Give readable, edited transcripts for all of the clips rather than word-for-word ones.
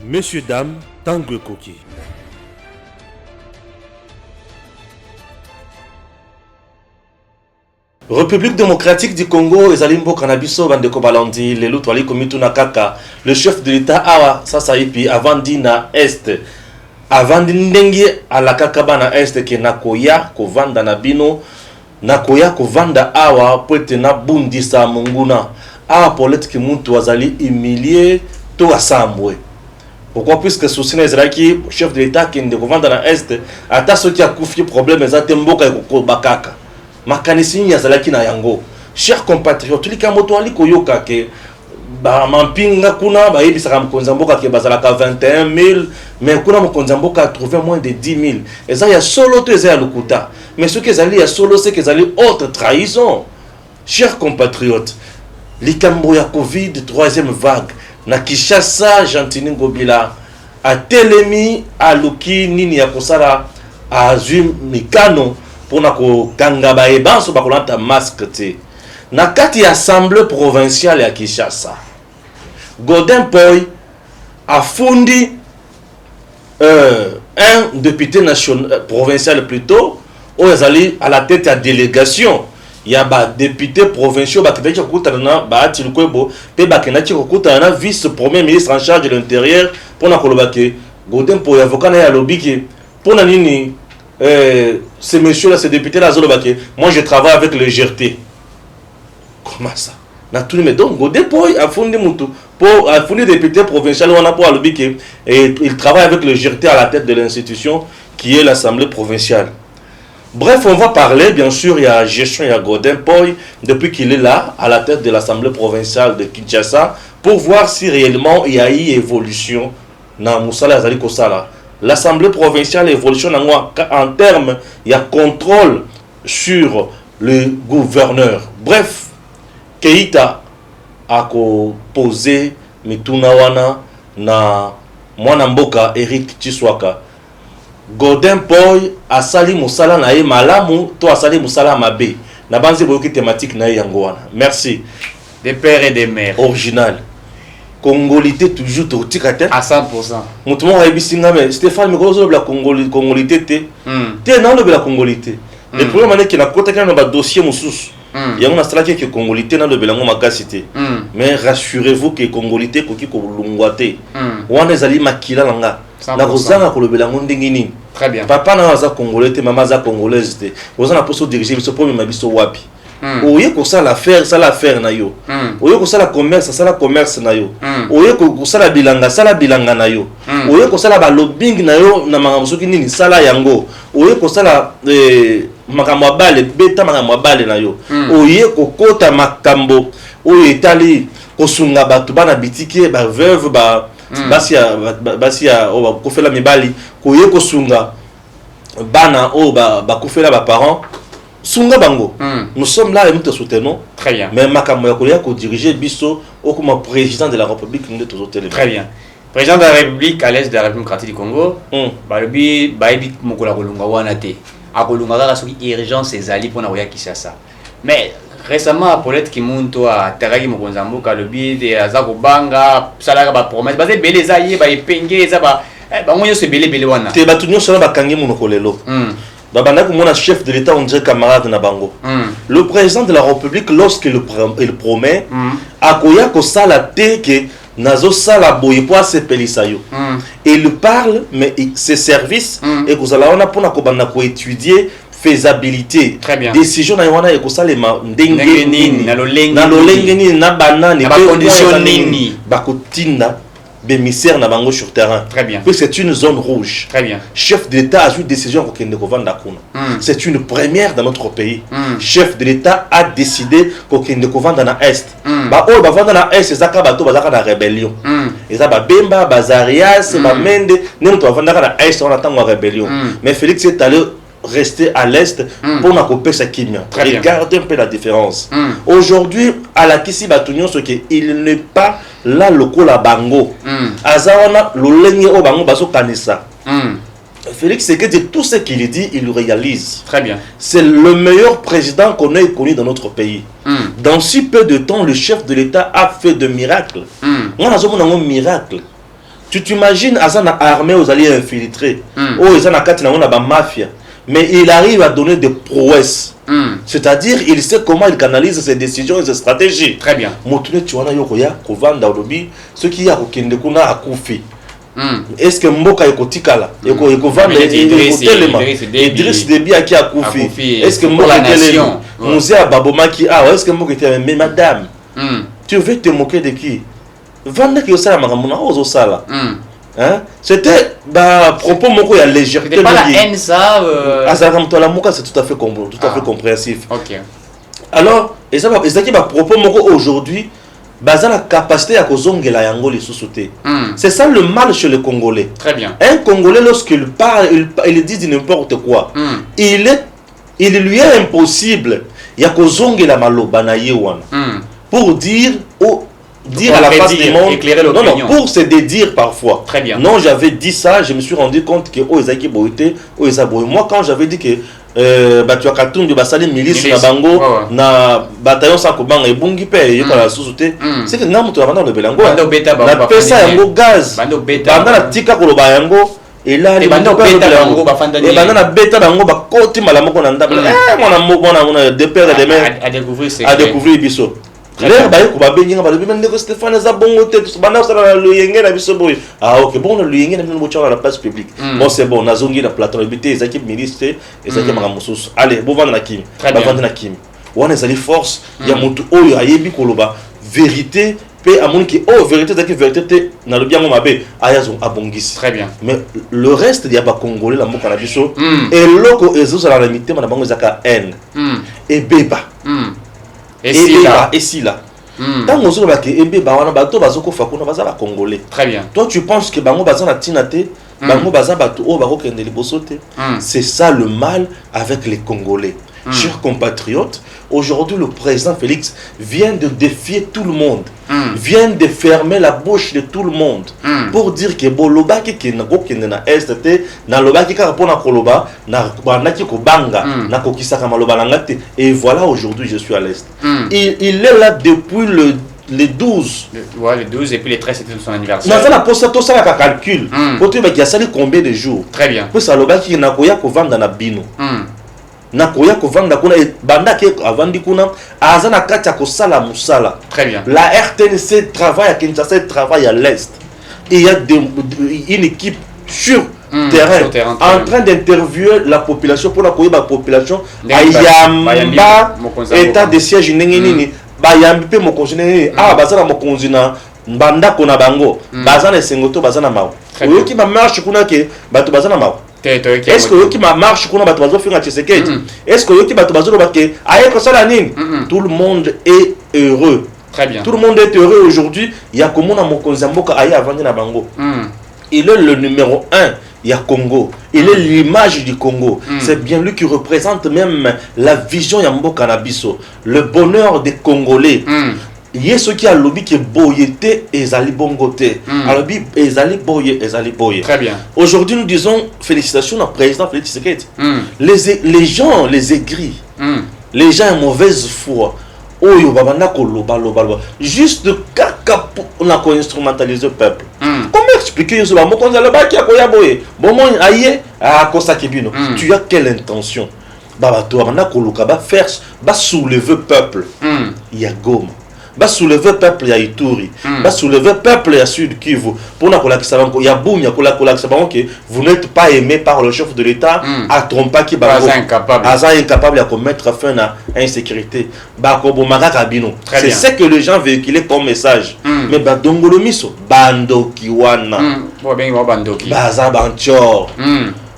Messieurs, dames, Tangue Koki. République démocratique du Congo, Ezalimbo Kanabiso, Bandeko Balandi, les Loutwali Komituna Kaka, le chef de l'État Awa, Sasaipi, avant d'Ina Est, avant d'Indengi, à la Kakabana Est, qui Nakoya, Kovanda Nabino, Nakoya, Kovanda Awa, Poetena Bundisa Munguna, Awa Paulette Kimuntu Azali, humilié, tout à Sambwe. Pourquoi? Puisque Soussina Ezraki, chef de l'État qui est Kovanda na Est, a ta ce qui a confié problème, Ezatemboka et Koko Bakaka. Makanisini yazalaki na yango. Chers compatriotes, tulika moto ali koyoka ke ba mampinga kuna ba yebisaka mkonza mboka ke bazalaka 21 000, mais kuna mkonza mboka a trouvé moins de 10 000. Eza ya solo to eza ya lukuta. Mais ce que ezali ya solo c'est que ezali haute trahison. Chers compatriotes, likambo ya Covid troisième vague na Kinshasa, Gentini Ngobila a telemi aluki nini ya kosala azwi mikano pour ko kanga ba ebanso ba kolanta masque te na kati ya assemblée provinciale ya Kinshasa. Godin Poy a fondi un député national provincial plutôt oyazali à la tête de la délégation. Il y a ba député provinciaux ba kibeki kokutana ba atilukwebo pe ba kenaki kokutana vice premier ministre en charge de l'intérieur pour na kolobake Godin Poy avocat na ya lobiki pour na nini ces messieurs-là, ces députés-là, moi je travaille avec le GRT. Comment ça? Mais donc, Godin Poy a fondé député provincial, on a pour et il travaille avec le GRT à la tête de l'institution qui est l'Assemblée provinciale. Bref, on va parler, bien sûr, il y a gestion, il y a Godin Poy, depuis qu'il est là, à la tête de l'Assemblée provinciale de Kinshasa, pour voir si réellement il y a eu évolution dans Moussala Azali Kosala. L'Assemblée provinciale évolution en termes, il y a contrôle sur le gouverneur. Bref, Keita a posé Mitunawana na Mwanamboka Eric Chiswaka. Godin Poy a sali Moussala na ye malamu, to a sali Moussala mabe. Na banze boyoki thématique na ye yangoana. Merci. Des pères et des mères. Original. Congolité toujours totikate à 100%. Mutumo habisinga mais Stéphane Mikozo la Congolité te na le la Congolité. Le problème est que na kota kana ba dossier mususu. Ya ngona sala ke Congolité na le belango makasité. Mais rassurez-vous que Congolité koki ko lungwate. Wana ezali makila langa. Na kozanga ko le belango ndingini. Très bien. Papa na za Congolais te, maman za Congolaise te. Ozana poso diriger biso premier mabiso wapi. Oye ko sala affaire na yo. Oye ko sala commerce na yo. Oye ko sala bilanga na yo. Oye ko sala ba lobbying na yo na makambo soki nini sala yango. Oye ko sala makambo bale beta makambo bale na yo. Oye ko kota makambo oye etali ko sunga batu bana bitike ba veuve ba basia o ba kofela mibali ko ye ko sunga bana o ba kofela ba parents. Sunga Bango, nous sommes là et nous te soutenons. Très bien. Mais Makambo Yakolia ko diriger Bisso au comme président de la République nous tous télé. Très bien. Président de la République à l'est de la République démocratique du Congo. Balobi baïbi mokola kolunga wana te. Akolunga kaka soki urgence ezali pona koya Kinshasa. Mais récemment Paulette Kimuntu a teraki mokonza mboka lobi de azako banga salaka ba promesse basé belé zaye ba epenge za ba bango yo se belé wana. Te batunyo sala bakangi monokolelo. Mon chef de l'État, on dirait camarade Nabango. Le président de la République, lorsqu'il promet, Akoya Kosala Teke, Nazo Sala Boyepoa Sepelisayo. Il parle, mais ses services, et Kozala pour étudier faisabilité. Très bien. Décision na wana et Kosala Ndengeni, Nalolengeni, Nabanani, Bakonditionneni, Bakotina. Bémissaire na bango sur terrain. Très bien. Puis c'est une zone rouge. Très bien. Chef de l'État a eu décision pour qu'il ne gouverne c'est une première dans notre pays. Chef de l'État a décidé pour qu'il ne gouverne dans l'Est. Bah oh bah vendre dans l'Est c'est ça bato bazaka na rébellion. Et ça ba Bemba, Bazarias, ba Mende, nous on vendre dans l'Est on attend la rébellion. Mais Félix est allé rester à l'Est pour na couper sa kimia. Regardez un peu la différence. Aujourd'hui à la Kisi Batunyon ce qui il n'est pas là le la bango azawana lolenge o bango baso kanisa Félix Tshisekedi tout ce qu'il dit il le réalise. Très bien. C'est le meilleur président qu'on ait connu dans notre pays. Dans si peu de temps le chef de l'État a fait de miracles. On a un miracle tu t'imagines Azana armée aux alliés infiltrés, Azana Katina on a ba mafia, mais il arrive à donner des prouesses. C'est-à-dire, il sait comment il canalise ses décisions et ses stratégies. Très bien. Motune Tuana Yokoya, Kovanda Olobi, ce qui y a au Kendekuna à Koufi. Est-ce que Mboka Ekotikala, Ekovanda Idriss Déby à qui a Koufi? Est-ce que Mboka était Moussé à Babomaki? Ah, est-ce que Mboka était mais madame, tu veux te moquer de qui? Vanda qui osala Maramuna Osala. C'était propos moko ya légèreté. C'était pas la haine ça. C'est tout à fait compréhensif. Ok. Alors, et ça qui va propos moko aujourd'hui, baza la capacité à kozongela yango les sous-sautés. C'est ça le mal chez les Congolais. Très bien. Un Congolais lorsqu'il parle, il dit n'importe quoi. Il lui est impossible ya kozongela maloba na yewana pour dire à la face du monde, non, pour se dédire parfois. Très bien. Non, j'avais dit ça, je me suis rendu compte que moi quand j'avais dit que tu as Katumbi basali milice na bango na bataillon sans kobanga ebungi pe yeko la sous-sauté, c'est que namu to banda le belango na pesa yango gaz banda na tika koloba yango et là les banda beta bango bafanda et banda na beta bango ba koti malamoko na ndabela mwana de père de mère à découvrir biso. L'air baye ko ba benga ba bimende ko Stéphane za bongo te banda sala le yenge na biso boy. Ah OK, bon le yenge na mo tchana la place publique. Bon c'est bon, nazongi na plateau habité les équipes ministres et les équipes makamususu. Allez, bo vendre na Kim. Ba vendre na Kim. Wana ezali force ya mutu oyo ayebi koloba vérité pe amoni ki vérité zaki vérité te na le bien mabe ayazo abongisi. Très bien. Mais le reste il y a pas congolais la mboka na biso et loko ezo sala la limité na bango zaka haine. Et beba. Et si là. Tant on se voit que Ebeba wana bato bazoko fakuna bazala congolais. Très bien. Toi tu penses que bango bazana tinate, bango bazana bato o bako kende libosote. C'est ça le mal avec les Congolais. Chers compatriotes, aujourd'hui le président Félix vient de défier tout le monde, vient de fermer la bouche de tout le monde pour dire que boloba ki na kokende na est na loba ki ka pona koloba na bandaki ko banga na kokisaka maloba ngate et voilà aujourd'hui je suis à l'est. Il est là depuis le 12. Le 12 et puis les 13 c'était son anniversaire. Non, ça la poste tout ça la calcul. Pour tu qui a sali combien de jours? Très bien. Pour ça loba ki na koya ko vanda na bino. Nakoya kovanda kuna banda ke avandi kuna azana kati ya kosala musala. Très bien. La RTNC travaille à Kinshasa, travaille à l'est. Il y a une équipe sur terrain en train d'interviewer la population pour la population ayamba état de siège nini bayambi pe mokonzi nini bazana mokonzi na banda kona bango bazana sengoto bazana mawo. Oyoki ba marche kuna ke bato bazana mawo. Est-ce que yoki ma marche kuna bato bazo finga Tshisekedi? Est-ce que yoki bato bazo lobaké aye ko sala nini? Tout le monde est heureux. Très bien. Tout le monde est heureux aujourd'hui. Il y a komona mokonzi mboka aye avandi na bango. Il est le numéro 1. Il y a Congo. Il est l'image du Congo. C'est bien lui qui représente même la vision ya mboka na biso, le bonheur des Congolais. Il y a ceux qui a lobby qui est boyété et zali bongoté. Alors ezali boyé. Très bien. Aujourd'hui nous disons félicitations au président Félix Tshisekedi. Les gens les aigris. Les gens en mauvaise foi. Oyo babanda ko loba. Juste kaka on a instrumentalisé le peuple. Comment expliquer ça? Mokonzi loba ki akoya boye. Bon aye a kosa kebino. Tu as quelle intention? Baba to babanda ko luka ba faire ba soulever peuple. Il y a Goma. Va soulever peuple ya Ituri, va soulever peuple ya Sud Kivu. Pour na kolakisa bango ya bunya kolakisa bango que vous n'êtes pas aimé par le chef de l'État, à trompa qui bango incapable à commettre fin à insécurité. Ba ko bomaka kabino. C'est ce que les gens véhiculent comme message. Mais ba dongolo miso bandoki wana. Bo ben wa bandoki. Baza banchor.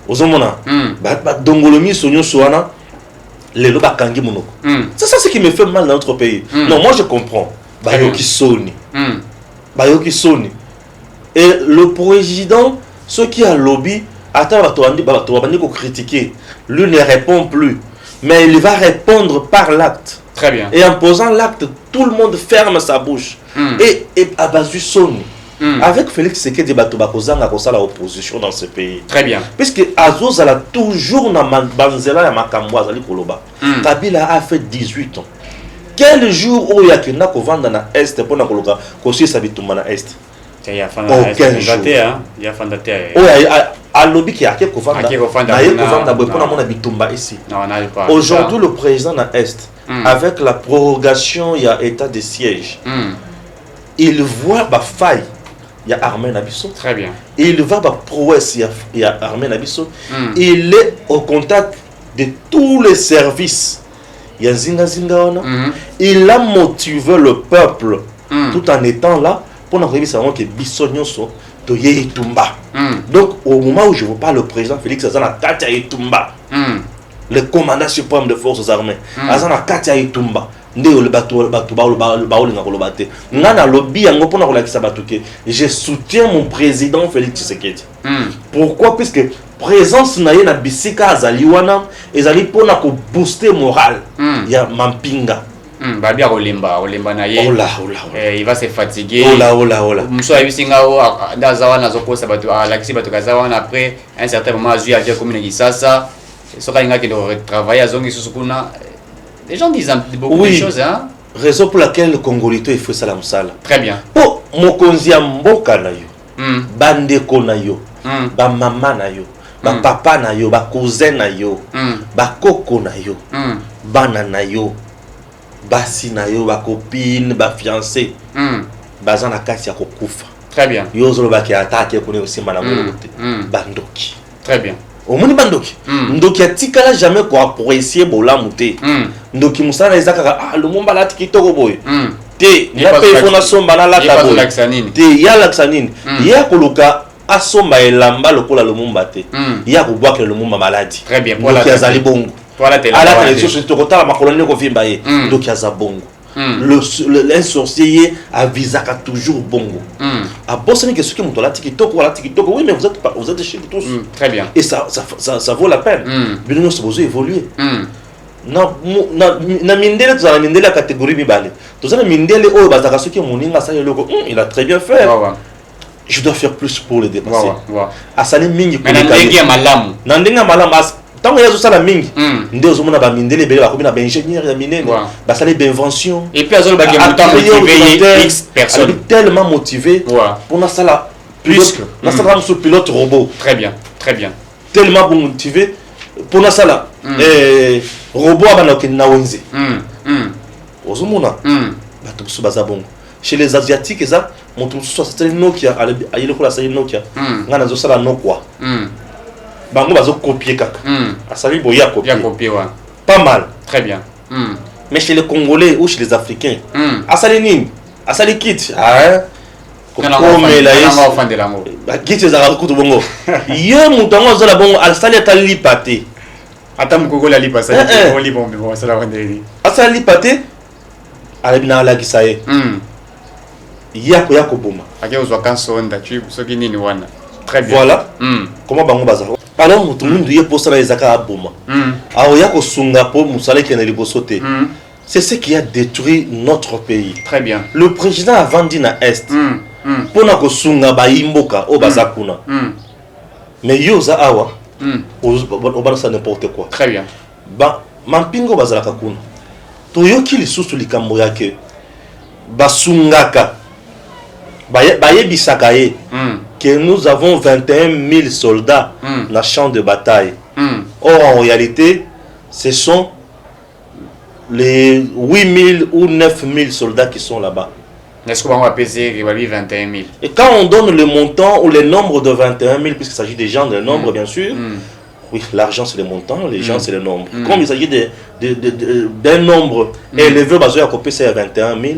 Ozomona. Ba dongolo miso nyoso wana. Les loba kangi monoko. C'est ça ce qui me fait mal dans notre pays. Non, moi je comprends. Bayoki Soni. Bayoki Soni. Et le président, ceux qui a lobby, attends, ko critiquer. Lui ne répond plus. Mais il va répondre par l'acte. Très bien. Et en posant l'acte, tout le monde ferme sa bouche. Et à base du Soni. Avec Félix Tshisekedi Batobakozanga kosala opposition dans ce pays. Très bien. Puisque Azos a toujours na banzela ya makambo azali koloba. Kabila a fait 18 ans. Quel jour où il y a kina kovanda na est pour na koloka kosi sabitumba na est. Il y a aucun jour. Il y a fondateur. Oh, à lobby qui a quelque chose. Ici. Aujourd'hui, le président de l'Est, avec la prorogation, il y a état de siège. Il voit la faille. Il y a Armée Nabisso. Très bien. Il va à prouesse, il y a Armée Nabisso. Il est au contact de tous les services. Il y a Zinga Zinga. Il a motivé le peuple tout en étant là pour nous révéler que Bissonio so to Tumba. Donc au moment où je vous parle, le président Félix Azana Katia Tumba, le commandant suprême des forces armées, Azana Katia Tumba. Je soutiens mon président Félix Tshisekedi. Pourquoi? Puisque présence na ye na bisika azaliwana ezali pona ko booster moral ya Mampinga. Babia Olimba na ye. Il va se fatiguer. Muso abisinga o ndazawana zokosa batu alakisi batu kazawana après un certain moment azu ya commune Kisasa. Soka inga qui doit travailler à zongi susukuna. Les gens disent beaucoup de choses, hein. Raison pour laquelle le Congolito il faut ça la musala. Très bien. Oh, mokonzi ya mboka na yo. Bandeko na yo. Ba mama na yo. Ba papa na yo, ba cousin na yo. Ba koko na yo. Bana na yo. Basi na yo, ba copine, ba fiancé. Baza na kasi ya kokufa. Très bien. Yo zolo ba ki attaque ko ne aussi manamolo te. Bandoki. Très bien. Au moni bandoki ndoki atikala jamais ko apprécier bolamu te ndoki musala ezaka le momba la tikitoko boy te na pe fona somba na la tabo te ya laksanine ya koluka asomba elamba lokola le momba te ya ko boire le momba maladie. Très bien. Pour la azali bongo voilà tele ala ka les choses to kotala makolone ko vimba ye ndoki azabongo. Un sorcier avisaka toujours bongo. À Bosnie que ce que mon TikTok ou la TikTok, oui, mais vous êtes chez tous. Très bien. Et ça vaut la peine. Mais nous sommes évoluer. Na mindele tu as mindele la catégorie mibale. Tu as mindele oh bazaka ce que moninga ça il a très bien fait. Je dois faire plus pour le dépasser. Asali mingi ko ndenga malamu. Ndenga malamu tant que ça la mingi ndé zo mona ba mindele bele ba ko na ba ingénieur ya minene ba sali d'invention et puis azolo ba ke motivé X personnes tellement motivé pour na sala plus na sala sur pilote robot. Très bien, très bien. Tellement motivé pour na sala robot abana ke na wenze ozo mona ba to so baza bongo chez les asiatiques ça mon tout so c'est Nokia ayele ko la c'est Nokia ngana zo sala Nokia bango bazo copier kaka asali boya copier pas mal. Très bien. Mais chez les Congolais ou chez les Africains asali nini asali kit comme la enfant de l'amour kit za kutu bongo ye mutango za la bongo asali tali pate atam koko la lipa ça on li bon ça la vendeli asali pate ala bina la kisaye yako boma ake uzwa kansonda tu soki nini wana. Très bien. Voilà. Comment bango baza alors tout le monde y posa na ezaka aboma aho yako sunga po musale ke na libosote. C'est ce qui a détruit notre pays. Très bien. Le président a vendu na est pour na ko sunga ba imboka o bazakuna mais yoza awa o bana ça n'importe quoi. Très bien. Ba mampingo bazalaka kuna toyoki lisusu likambo yake basungaka bayebisaka ye que nous avons 21 000 soldats dans le champ de bataille. Or, en réalité, ce sont les 8 000 ou 9 000 soldats qui sont là-bas. Est-ce qu'on va peser 21 000? Et quand on donne le montant ou le nombre de 21 000, puisqu'il s'agit des gens, des nombres, bien sûr, oui, l'argent c'est le montant, les gens c'est le nombre. Comme il s'agit d'un nombre élevé, basé à copier c'est 21 000,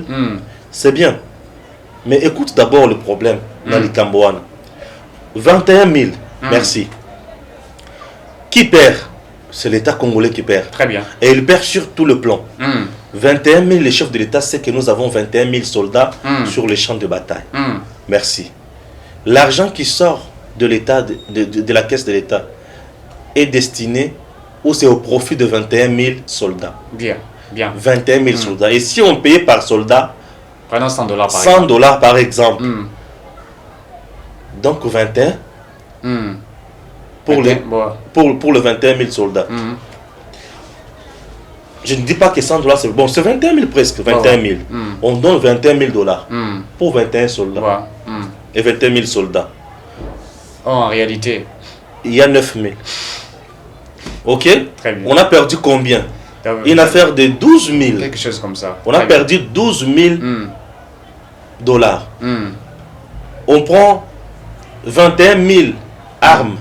c'est bien. Mais écoute d'abord le problème dans les Cambouanes. 21 000, merci. Qui perd? C'est l'État congolais qui perd. Très bien. Et il perd sur tout le plan. 21 000, les chefs de l'État savent que nous avons 21 000 soldats sur les champs de bataille. Merci. L'argent qui sort de l'État, de la caisse de l'État, est destiné ou c'est au profit de 21 000 soldats. Bien, bien. 21 000 soldats. Et si on payait par soldat, prenons 100 $ par 100 $ par exemple. Donc 21 pour le 21 000 soldats. Je ne dis pas que 100 $ c'est bon, c'est 21 000 presque, 21 000. On donne 21 000 $ pour 21 soldats. et 21 000 soldats. Oh, en réalité. Il y a 9 000. Ok? Très bien. On a perdu combien? Une affaire de 12 000. Quelque chose comme ça. On a perdu 12 000 dollars. On prend 21 000 armes,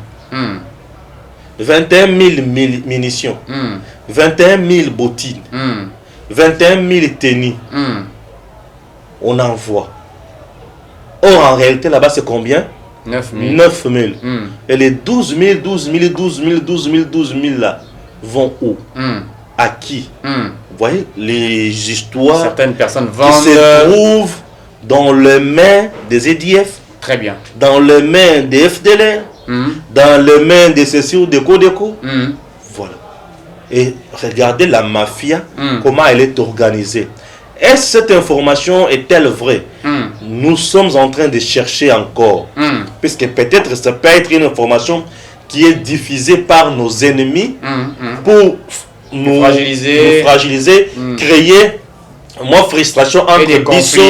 21 000 munitions, 21 000 bottines, 21 000 tennis. On envoie. Or, en réalité, là-bas, c'est combien? 9 000. 9 000. Et les 12 000, 12 000, 12 000, 12 000, 12 000 là, vont où? À qui? Vous voyez, les histoires certaines personnes qui vendent se trouvent dans les mains des EDF, très bien, dans les mains des FDLR, dans les mains de ceci ou de Codeco. Voilà. Et regardez la mafia, comment elle est organisée. Est-ce que cette information est-elle vraie? Nous sommes en train de chercher encore. Puisque peut-être ça peut être une information qui est diffusée par nos ennemis pour nous fragiliser, créer moins frustration entre Bisso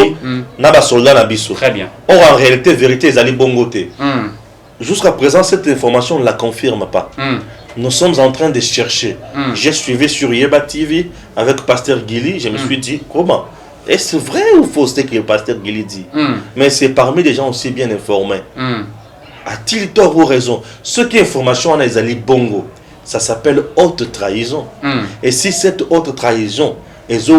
et soldats na Bisso. Très bien. Or, en réalité, vérité, ils allaient bongoter. Jusqu'à présent, cette information ne la confirme pas. Nous sommes en train de chercher. J'ai suivi sur Yeba TV avec Pasteur Guili. Je me suis dit, comment? Est-ce vrai ou faux ce que le Pasteur Guili dit? Mais c'est parmi des gens aussi bien informés. A-t-il tort ou raison? Ce qui est information, on a les alliés bongo. Ça s'appelle haute trahison. Et si cette haute trahison est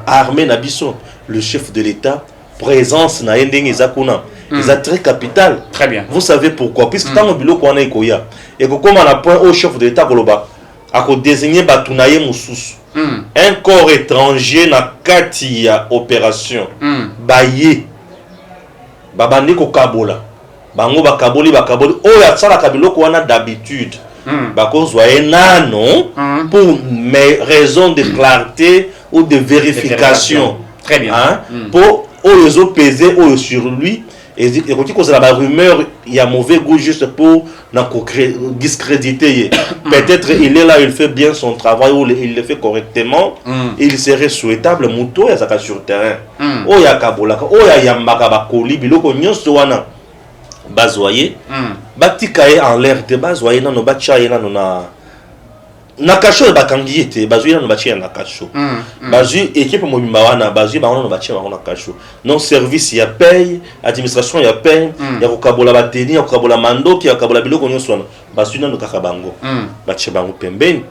armée Nabiso, le chef de l'État, présence na ending ezakuna, c'est très capital. Très bien. Vous savez pourquoi? Puisque dans le bureau qu'on a ekoya, et que comme on a point au chef de l'État koloba, a désigné batunaye mususu. Un corps étranger na kati ya opération. Baye. Babandi ko kabola. Bango bakaboli. Oya sala kabilo ko wana d'habitude. Pour mes raisons de clarté ou de vérification. Très bien. Pour les autres peser sur lui. Et quand la rumeur, il y a mauvais goût juste pour discréditer. Peut-être il est là, il fait bien son travail ou il le fait correctement. Il serait souhaitable Mouto ya saka sur terrain. Oya kabolaka, oya yambaka bakoli biloko nyonso wana. Bazoyer, batikaye en l'air de bazoyer non bachaye non na kacho bakangi ete bazoyer non bachaye na kacho bazu équipe mobimba wana bazu ba non bachaye na kacho non service ya paye administration ya paye ya kokabola bateni ya kokabola mandoki ya kokabola biloko nyonso wana bazu non kaka bango bachaye bango pembeni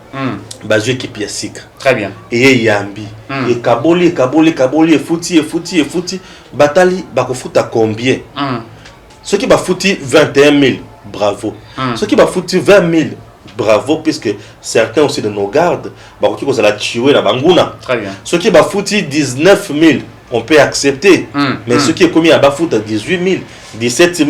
bazu équipe ya sika. Très bien. Et yambi et kaboli et fouti batali bakofuta combien? Ceux qui va foutre 21 000, bravo. Ceux qui va foutre 20 000, bravo, puisque certains aussi de nos gardes, qui vont la tuer la banguna. Très bien. Ceux qui va foutre 19 000, on peut accepter. Mais ceux qui est commis à bafouta 18 000, 17 000,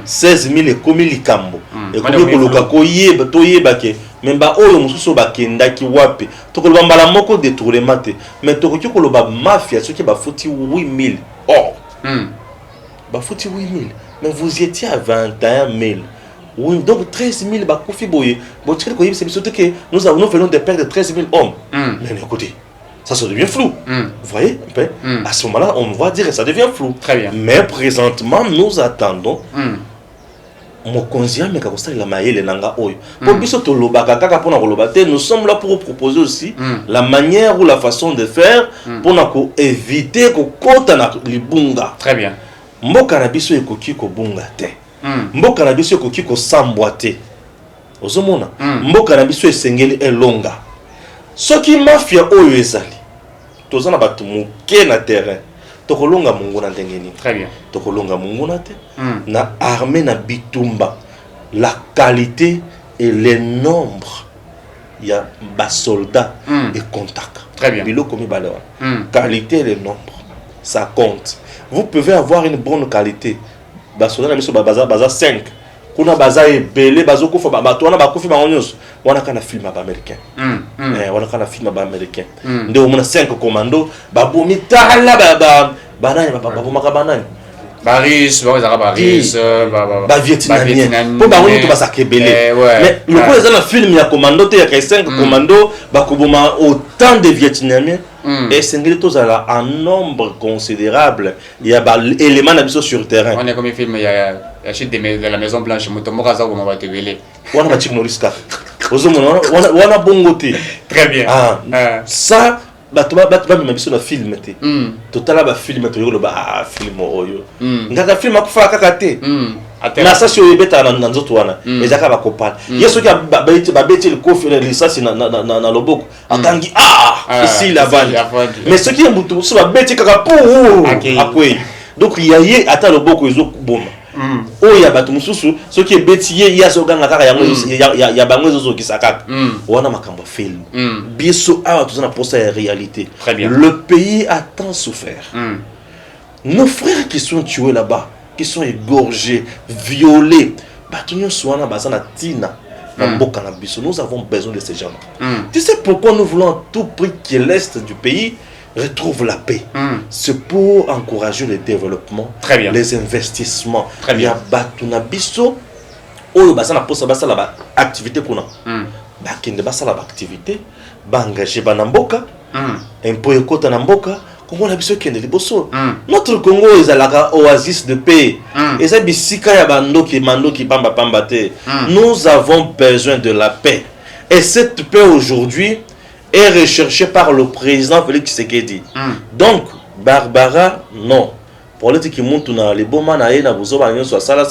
16 000 et commis likambo. Et commis koloka koyeba toyebake. Mais ba oyo mususu bakenda ki wapi. Tokoloba mbala moko détourner mate. Mais tokoki koloba mafia ceux qui va foutre 8 000. Oh. Ba foutu 8 000. Mais vous étiez à 21 000. Oui, donc 13 000 bakoufi boye. Bon, tu sais c'est surtout que nous venons de perdre 13 000 hommes. Mais écoutez, ça devient flou. Vous voyez? À ce moment-là, on va dire que ça devient flou. Très bien. Mais présentement, nous attendons. Nous sommes là pour proposer aussi la manière ou la façon de faire pour éviter que kota na libunga. Très bien. Mboka na biso ekoki ko bunga te. Mboka na biso ekoki ko sambwa te. Ozomona mboka na biso esengeli elonga. Soki mafia oyo ezali tozana batu muke na terrain tokolonga mungu na ndengeni. Très bien. Tokolonga mungu na te na armée na bitumba. La qualité et le nombre il y a bas soldats et contact. Très bien. Bilo komi balewa. Qualité et le nombre ça compte. Vous pouvez avoir une bonne qualité. Basoda na biso baza 5. Kuna baza ebele bazo kufa bato wana bakufi bangonyoso. Wana kana film ba américain. Wana kana film ba américain. Ndio mona 5 commando babomi tala banani babomaka banani. Baris, Baris, Vietnamien. Pour baronner tout ça kebele. Mais le coup les film il y a commando il y a 5 commando bakuboma autant de Vietnamiens et c'est tous en nombre considérable. Il y a des éléments d'habitude sur le terrain. On est comme film il y a chute de la Maison Blanche Motomoraza comment va te veler. On a Chik Noriska. On a bongoté. Très bien. Ça bato même biso na film te totala ba film to yolo ba film oyo ngaka film akufa kaka te na sasi oyo beta na nzoto wana ezaka ba kopala yeso ki ba beti le kofi le sasi na loboko akangi ici la vanne mais ce qui est mutu so ba beti kaka pou akwe donc yaye ata loboko ezo boma oya bato mususu ce qui est betiye ya so ganga kaka ya bango ezo ki sakaka wana makambo film biso awa tozana posa ya réalité. Le pays a tant souffert. Nos frères qui sont tués là-bas, qui sont égorgés, violés, nous avons besoin de ces gens-là. Tu sais pourquoi nous voulons à tout prix que l'Est du pays retrouve la paix? C'est pour encourager le développement, les investissements. Il y a Batunabiso, où basana posa basala activité kuna. Bakende basala activité, bangager banamboka, impôt ekota namboka. Congo na biso kende liboso. Notre Congo est la oasis de paix. Et ça bisika ya bandoki mandoki pamba pamba te. Nous avons besoin de la paix. Et cette paix aujourd'hui est recherchée par le président Félix Tshisekedi. Donc Barbara non. Pour les qui montent na les bons man na buzo ba nyonso sala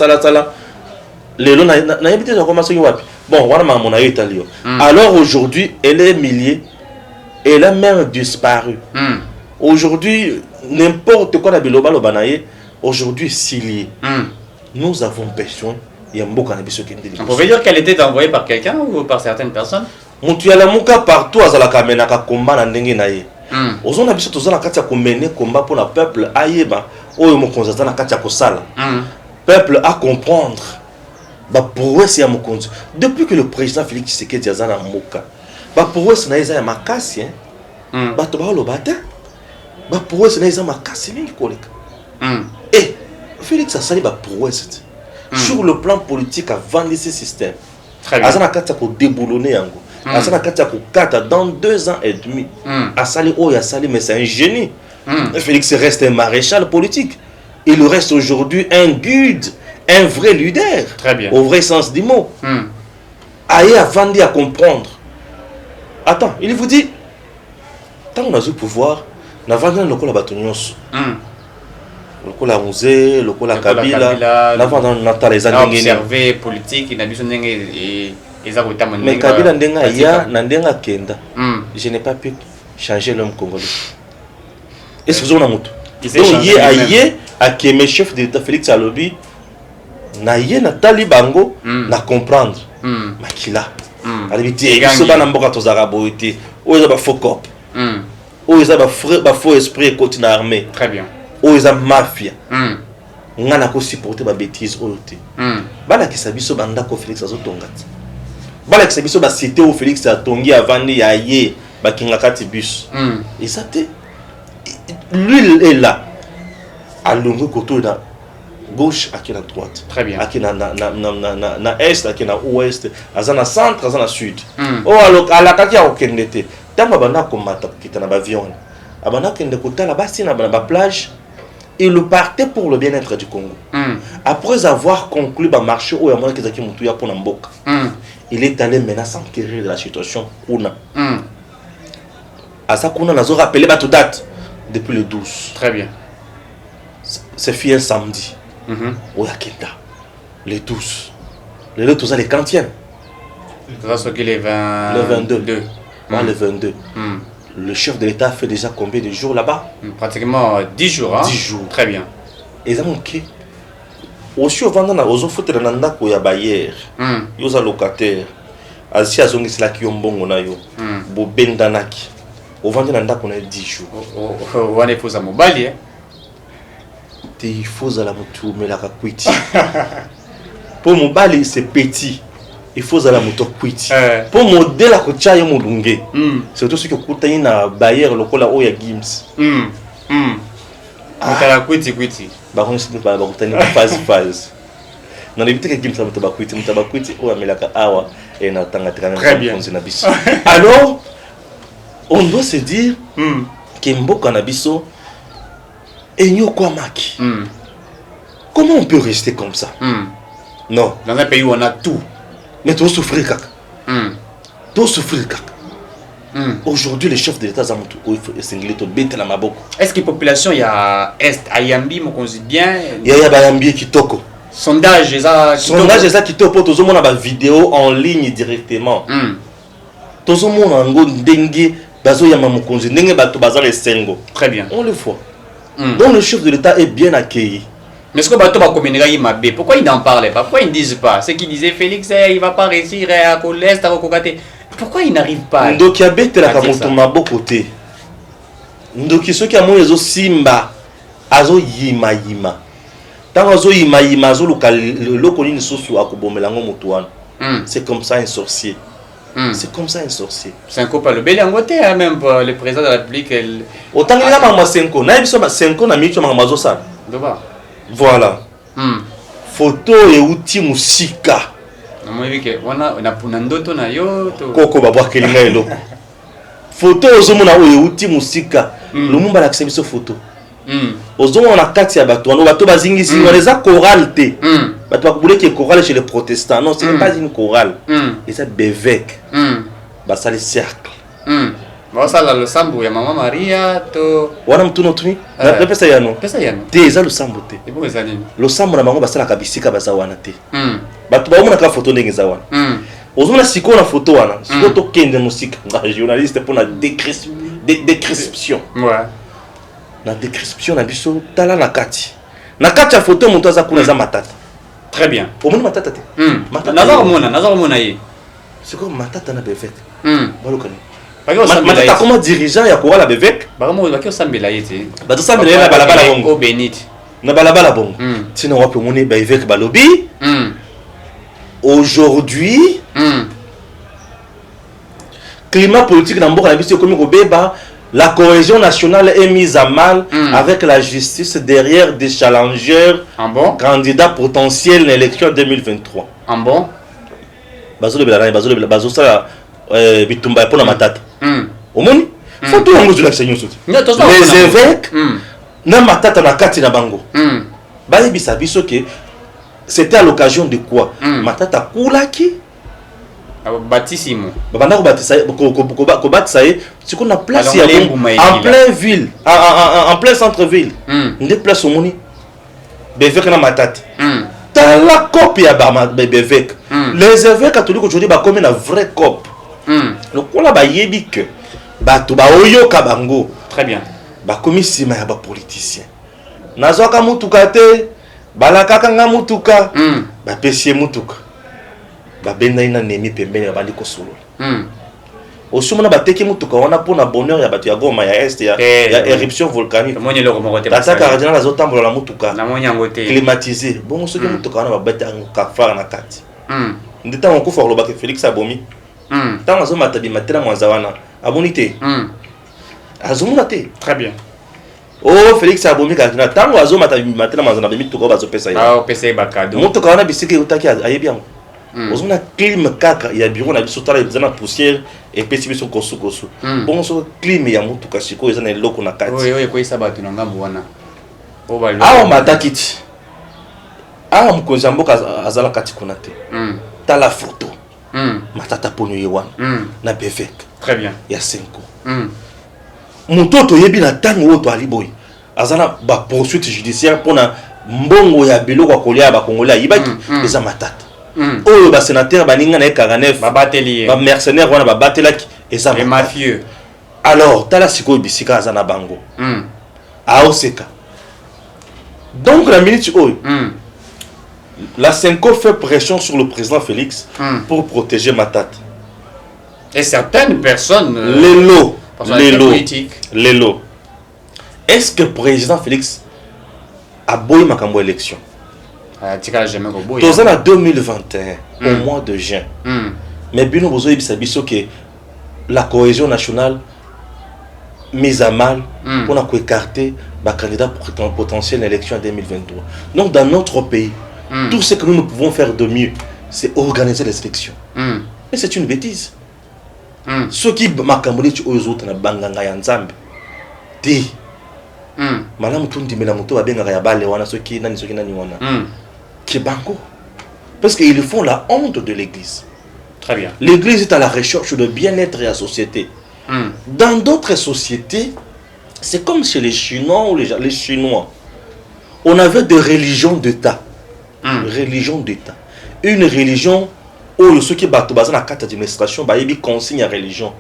lelo na yebite za commencer wapi. Bon, wana mon ayo italien. Alors aujourd'hui, elle est millier. Elle a même disparu. Aujourd'hui, n'importe quoi na biloba lo banaye, aujourd'hui s'il nous avons besoin il y a beaucoup de biso kende. On pouvait dire qu'elle était envoyée par quelqu'un ou par certaines personnes. Mutu ya la muka partout azala kamena ka combat na ndenge na ye. Ozona biso tozana kati ya komene combat pour le peuple ayeba oyo mokonzi azana kati ya kosala. Peuple à comprendre. Ba prouesse ya mokonzi. Depuis que le président Félix Tshisekedi azana muka. Ba prouesse na eza ya makasi hein. Ba to ba lo bata. Ba prouesse na eza makasi ni koleka. Et Félix a sali ba prouesse. Sur le plan politique avant ce système. Azana kati ya ko déboulonner yango. Azana kati ya ko kata dans 2 ans et demi. Asali oya sali mais c'est un génie. Félix reste un maréchal politique. Il reste aujourd'hui un guide, un vrai leader. Au vrai sens du mot. Aïe avant à comprendre. Attends, il vous dit tant on a ce pouvoir, on a vendu le col à Batonios. Le col à Mouze, le col à Kabila, la vente dans Natal les années. Observé politique, il a besoin et mais Kabila ndenga ya nandenga kenda. Je n'ai pas pu changer l'homme congolais. Est-ce que vous avez moto? Donc yé aïe à qui mes chefs d'État Félix Alobi na yé na talibango na comprendre. Makila. Alibiti et ce bana mboka tozara boité. Oza ba fokop. Oza ba faux esprit côté na armée. Très bien. Oza mafia. Ngana ko supporter ba bêtise oyote. Bala ki sabiso banda ko Félix azotongati. Bala ki sabiso ba cité au Félix atongi avandi ya yé ba kinga kati bus. Et ça te lui est là. À l'ongé côté na gauche à qui na droite. Très bien. À qui na est, à qui na ouest, à na centre, à na sud. Oh à la kaki a okendete. Tamba bana komata kita na ba avion. Abana kende kota la basi na ba plage. Il partait pour le bien-être du Congo. Après avoir conclu le marché où il y a pour Namboka, il est allé maintenant s'enquérir de la situation. À ça qu'on a rappelé toute date depuis le 12. Très bien. C'est fait un samedi. Au Yakenda. Le 12. Le 2, tout ça, les quantièmes. C'est que les 20... Le 22. Le 22. Le chef de l'État fait déjà combien de jours là-bas? Pratiquement 10 jours. Hein? 10 jours. Très bien. Et ça manque. Aussi, au vendant, aux autres, il y a un bailleur, il y a un locataire. Asi azongi sila kiyombo na yo. Bo bendanaki. Au vendant, on a 10 jours. On est pour ça mobile. Il faut à la moto, mais la kakwiti. Pour mobile, c'est petit. Il faut à la moto quit. Pour modèle à côté de Moulungue. C'est tout ce que coûte na bailleur local à Oya Gims. Mutala kwiti. Bakonisi ba bakutani phase. Na libite ke kimsa mutabakwiti o amelaka awa et na tanga très na biso. Alors on doit se dire que mboka na biso enyo kwa maki. Comment on peut rester comme ça? Non. Dans un pays où on a tout. Mais tu souffrir kaka. Tu souffrir kaka. Aujourd'hui, les chefs de l'État ont la maboko. Est-ce que la population il y a est ayambi mo konzi bien? Il y a bayambi kitoko. Sondage eza kitoko tozo mona ba vidéo en ligne directement. Tozo mona ngo ndenge bazo yama mo konzi ndenge bato bazala esengo. Très bien. On le voit. Donc le chef de l'État est bien accueilli. Mais est-ce que bato ba communiquer mabé? Pourquoi ils n'en parlent pas? Pourquoi ils ne disent pas? C'est qu'ils disaient Félix il va pas réussir à l'est à Kokate. Pourquoi il n'arrive pas? Ndoki abete la kamoto maboko te. Ndoki soki amoyo ezo simba azo yima. Tant azo yima azo loko nini sosu akobomela ngo mutu wana. C'est comme ça un sorcier. C'est comme ça un sorcier. C'est un copain le bel angote même le président de la République elle autant il a mama 5 ans. Na biso 5 ans na micho mama mazo sana. Voilà. Photo et outil musika. Koko babwakelinga eloko photo ozomona oyo uti musika lumumba la kisebiso photo ozomona na kati ya bato wana bato bazingisi eza chorale te bato bakubule ki chorale chez les protestants non c'est pas une chorale et ça bévêque basa le cercle basala le sambu ya mama Maria to wana mtuno tuni na pesa yano te eza le sambu te ebo eza nini le sambu na bango basala kabisika baza wana te bato baomona ka photo ndenge za wana ozomona siko na photo wana siko to kende musika nga journaliste pour la décryption na décryption na biso tala na kati ya photo moto aza kuna za matata très bien omoni matata te nazo mona ye siko matata na bevete balokani matata comme dirigeant ya ko la bevete bakamoyo bakio sambela yete bato sambela na balabala bongo o benite na balabala bongo tina wapi moni bevete balobi aujourd'hui climat politique dans mboka na biso comme kobeba la cohésion nationale est mise à mal avec la justice derrière des challengeurs candidats potentiels à l'élection 2023 bazo sala bitumba pona matata omoni photo yango de la seigneur les évêques na matata na kati na bango bayebisa biso que c'était à l'occasion de quoi matata kulaki baptissimo babanda ko batisa ye siko na place ya en plein ville en plein centre ville nde place omoni bevêque na matata tala copie ya bevêque les évêques catholiques aujourd'hui ba comme na vrai cop lokola bayebi que bato baoyoka bango très bien bakomi sima ya bapoliticien nazwaka mutuka te balakaka nga mutuka bapesi ye mutuka babendai na nemi pembeni babandi kosolola osomona bateki mutuka wana mpona bonheur ya bato ya Goma ya est ya éruption volcanique tata cardinal azotambola na mutuka climatisé bongo soki mutuka wana babeta kafara na kati nde ntango okufa kolobaka Félix abomi ntango azomata bimate na mwanza wana aboni te azomona te très bien oh Félix abomi cardinal ntango azomata bimate na mwanza na bimituka oyo bazopesa ye bakado mutuka wana bisika eutaki ayebi yango ozomona clim kaka ya bureau na biso tala eza na poussière epesi biso kosu bongo so clim ya mutuka sikoyo eza na eloko na kati oyo ekoyisa bato na ngambo wana awa matakiti awa mokonzi ya mboka azala kati kuna te tala photo matata pono ye wana na bevêque très bien ya 5 ans moto toyebi na ntango oyo toali boye aza na bapoursuite judiciaire mpona mbongo ya biloko ya kolia ya bakongoli ayibaki eza matata oyo basénateur baninga na ye 49 bamercenaire wana babatelaki eza mafieux alors tala sikoyo bisika aza na bango aoseka donc la minute oyo la Senko fait pression sur le président Félix pour protéger Matata. Et certaines personnes les lots. Est-ce que le président Félix a boyé ma cambo élection? Dans en 2021 au mois de juin. Mais Bino Bozo Ibisabiso que la cohésion nationale mise à mal pour écarter les candidats potentiels à l'élection en 2023. Donc dans notre pays, tout ce que nous pouvons faire de mieux, c'est organiser les élections. Mais c'est une bêtise. Ceux qui m'accambulent aux autres, na banganga ya nzambe. Ti. Malamu tundi mena moto ba benga ya bale wana soki nani wana. Qui bango. Parce qu'ils font la honte de l'église. Très bien. L'église est à la recherche de bien-être de la société. Dans d'autres sociétés, c'est comme chez les Chinois ou les Chinois. On avait des religions d'État. Religion d'État. Une religion où ceux qui battent dans la carte d'administration, ils consignent la religion.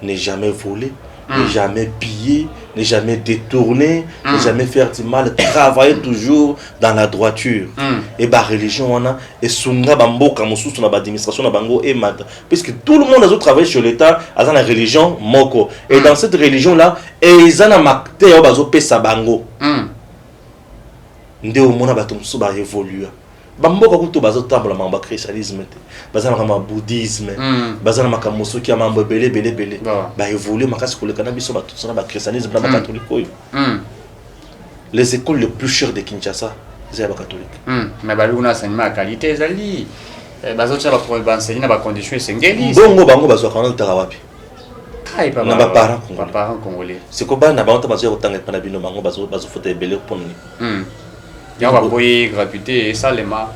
Ne jamais voler, ne jamais piller, ne jamais détourner, ne jamais faire du mal, travailler toujours dans la droiture. Et la religion, on a, et sunga bambo kamusu sur l'administration, na bango et mad. Puisque tout le monde a travaillé sur l'État, a dans la religion moko. Et dans cette religion-là, ils ont makte yo bazo pesa bango. Nde o mona batumsu ba évoluer. Bamboka kuto bazo tambola mamba christianisme te bazana kama bouddhisme bazana makamoso ki amamba belé ba évoluer makasi kolekana biso batusana ba christianisme na ba catholique. Les écoles les plus chères de Kinshasa c'est ba catholique. Mais baluna enseignement qualité ezali bazo tsa ba enseigner na ba conditions sengeli bango bazo kana tara wapi na ba parents congolais c'est ko ba na ba onta bazo kotanga pana bino bango bazo fote belé pour nous. Il y a une gratuité et ça, les mains.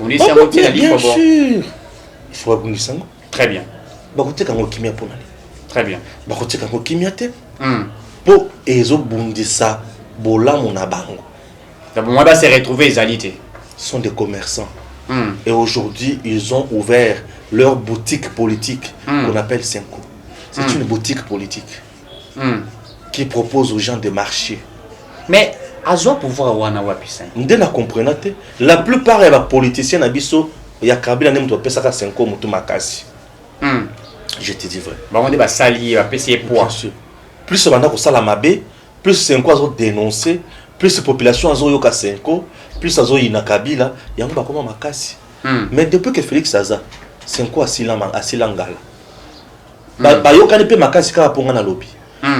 Bien sûr, il faut abonner ça. Très bien. Très bien. Pour les autres, ça, moi, c'est retrouver les alités. Ce sont des commerçants. Et aujourd'hui, ils ont ouvert leur boutique politique qu'on appelle Senko. C'est une boutique politique qui propose aux gens de marcher. Mais Azo pouvoir wana wapi ça. Ndena comprenate. La plupart des politiciens abisso ya Kabila ne mto pesa ka 5 mutu makasi. Je te dis vrai. Ba on ba sali ba pesa poids. Plus banda ko sala mabe, plus 5 azo dénoncer, plus population azo yoka 5, plus azo ina Kabila, yango ba koma makasi. Mais depuis que Félix Aza 5 asila ngala. Ba yoka ne pe makasi ka ponga na lobby.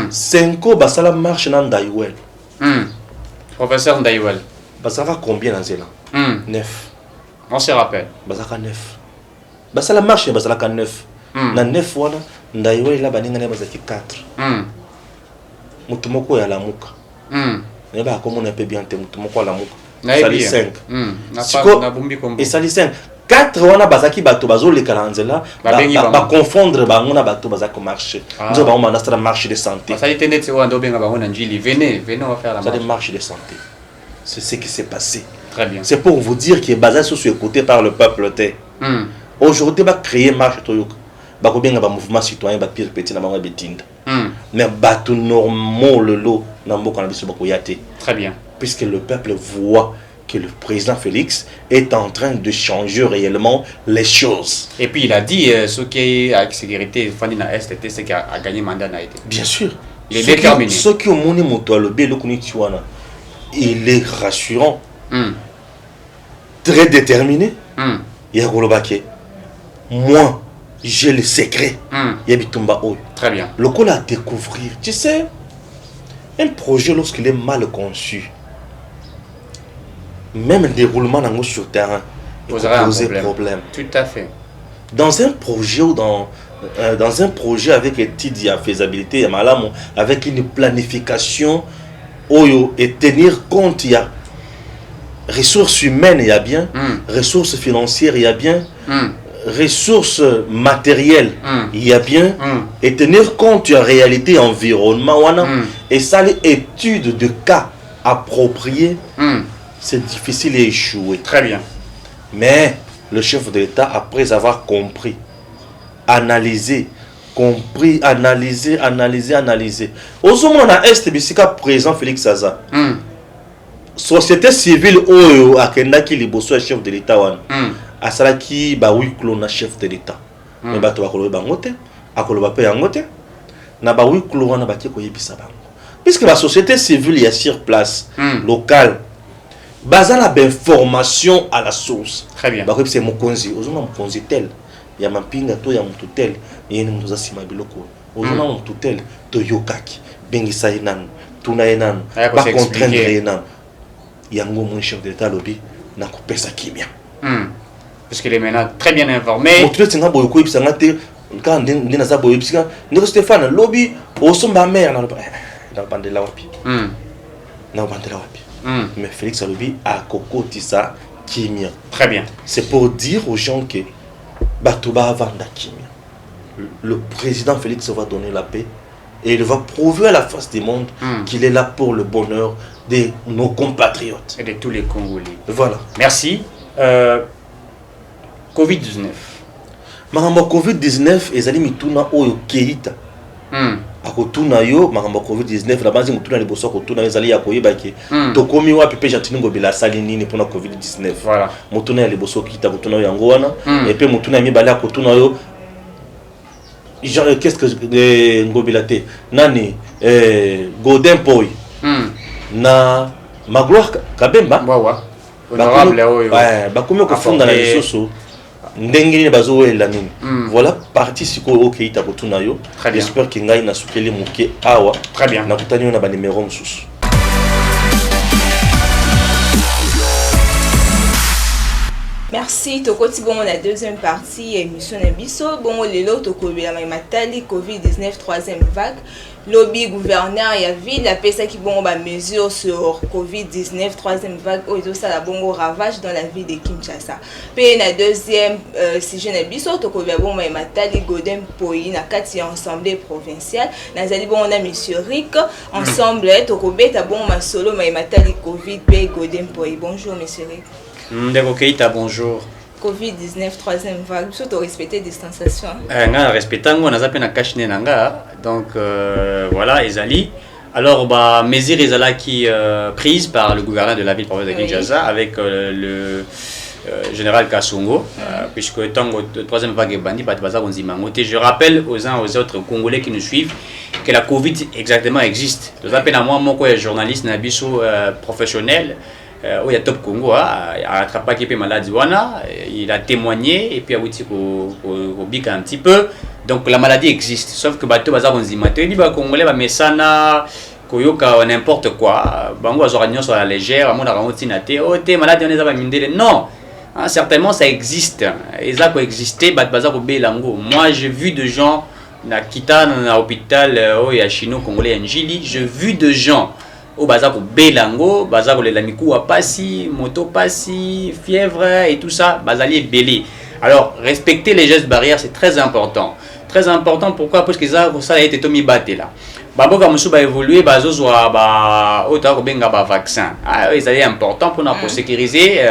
5 ba sala marche na Ndaiwel. Professeur Ndaiwel. Basaka combien dans Zéland 9. On se rappelle. Basaka 9. Basala marche basaka 9. Na 9 wana Ndaiwel la baninga ne bazaki 4. Mutumoko ya lamuka. Ne ba comme on un peu bien te mutumoko la muka. Sali 5. Na bumbi kombo. Et sali 5. 4 wana bazaki bato bazo le kalanzela ba confondre bango na bato bazako marcher. Nous avons un marché de santé. Ça était net on doit bien avoir un njili venez on va faire la marche. C'est des marches de santé. C'est ce qui s'est passé. Très bien. C'est pour vous dire qu'il est basé sur ce côté par le peuple. Aujourd'hui va créer marche toyok. Ba ko bien ba mouvement citoyen ba pire petit na bango betinda. Mais bato normaux le lot na mboka na biso ba ko yate. Très bien. Puisque le peuple voit que le président Félix est en train de changer réellement les choses. Et puis il a dit ce qui est avec sécurité, Fandina Est, c'est qui a gagné mandat n'a été. Bien sûr. Il est déterminé. Ce qui ont monné mon toit le bé le Kunitiwana, il est rassurant, très déterminé. Il y a Golobake. Moi, j'ai le secret. Il y a Bitumba Oy. Très bien. Le col à découvrir. Tu sais, un projet lorsqu'il est mal conçu, même le déroulement sur le terrain posera un problème. Tout à fait. Dans un projet ou dans un projet avec étude de faisabilité avec une planification et tenir compte, il y a ressources humaines, il y a bien, ressources financières, il y a bien, ressources matérielles, il y a bien, et tenir compte de la réalité environnement, et ça, les études de cas appropriés. C'est difficile à échouer. Très bien. Mais le chef de l'État, après avoir compris, analysé, analysé. Au moment où on a Est présent Félix Aza, société civile où a qui les bossons chef de l'État, à cela qui ba oui clone chef de l'État. Mais ba to ba kolo bangote, akolo ba pe yangote, na ba oui clone na ba ki ko yebisa bango. Puisque la société civile y a sur place, locale. Basant la information à la source. Très bien. Bah c'est mon konzi. Ozoma mon konzi tel. Il y a ma pinga to, il y a mon tel. Il y a une mouza sima biloko. ozana on tutelle to yokaki bengisa enan tuna enan Aya ba ko contraindre s'expliquer. enan yango mon chef d'état lobby na kopesa kimia parce qu'il est maintenant très bien informé. motu etinga boyo ko ibisanga te ka ndina za boyo ibisanga ndeko Stéphane lobby osomba mère na bandela wapi na bandela wapi mais Félix Alobi a kokotisa kimia. Très bien. C'est pour dire aux gens que Batoba vanda kimia. Le président Félix va donner la paix et il va prouver à la face du monde qu'il est là pour le bonheur de nos compatriotes Et de tous les Congolais. voilà. Merci. Covid-19. Makambo Covid-19 ezali mituna oyo Keita akotuna yo makambo Covid-19 la base mutuna liboso akotuna ezali ya koyeba ke tokomi wapi pe Jantini Ngobila sali nini pona Covid-19 Voilà. mutuna ya liboso Keita akotuna yo yango wana et puis mutuna mibale akotuna yo genre qu'est-ce que Ngobila te nani Godin Poy na Magloire Kabemba Wawa. Honorable oyo. bakomi kofunga na lisusu ndenge nini bazowelela nini voilà partie sikoyo oyo Keita akotuna yo. J'espère que ngai nasukeli moke awa Très bien. nakutani yo na banimero mosusu. Merci, tokoti bongo la deuxième partie émission Nabiso. Bongo lelo tokobela matali Covid-19 troisième vague. Lobby gouverneur ya ville la pesa qui bongo ba mesures sur Covid-19 troisième vague oyo ça la bongo ravage dans la ville de Kinshasa. Pe na deuxième sujet Nabiso tokobela bongo matali Godin Poyi na kati ya assemblée provinciale. Nazali bongo na monsieur Rick ensemble tokobeta bongo masolo matali Covid pe Godin Poyi. Bonjour monsieur Rick. Ndeko Keita, bonjour. Covid-19 troisième vague, surtout respecter distanciation. Nga respectango na zape na kashne nanga. Donc voilà, ezali. Alors bah mesures ezala qui prises par le gouverneur de la ville province de Kinshasa avec le général Kassongo puisque tango troisième vague est bandi baza konzimango. Je rappelle aux uns aux autres Congolais qui nous suivent que la Covid exactement existe. Nous appelle à moi moko journaliste na biso professionnel. Il y a Top Congo, il a attrapé qui maladie wana, il a témoigné et puis il a outil au bic un petit peu. Donc la maladie existe, sauf que bateau bazar on dit maté, il va congolais va mesana koyoka n'importe quoi. Bango azoragnon sur la légère, mon arango tinaté, oh t'es malade on les a pas mindé. Non, certainement ça existe. Et ça peut exister, bazar au belango. Moi j'ai vu de gens na kita na hôpital oh ya chino congolais Njili, j'ai vu de gens au bazar pour belango, bazar pour les lamikou à passi, moto passi, fièvre et tout ça, bazali belé. Alors respecter les gestes barrières c'est très important. Très important pourquoi? Parce que ça a été tomi batté là. Babo comme ça va évoluer, bazo soit ba autant benga ba vaccin. Ah c'est important pour nous sécuriser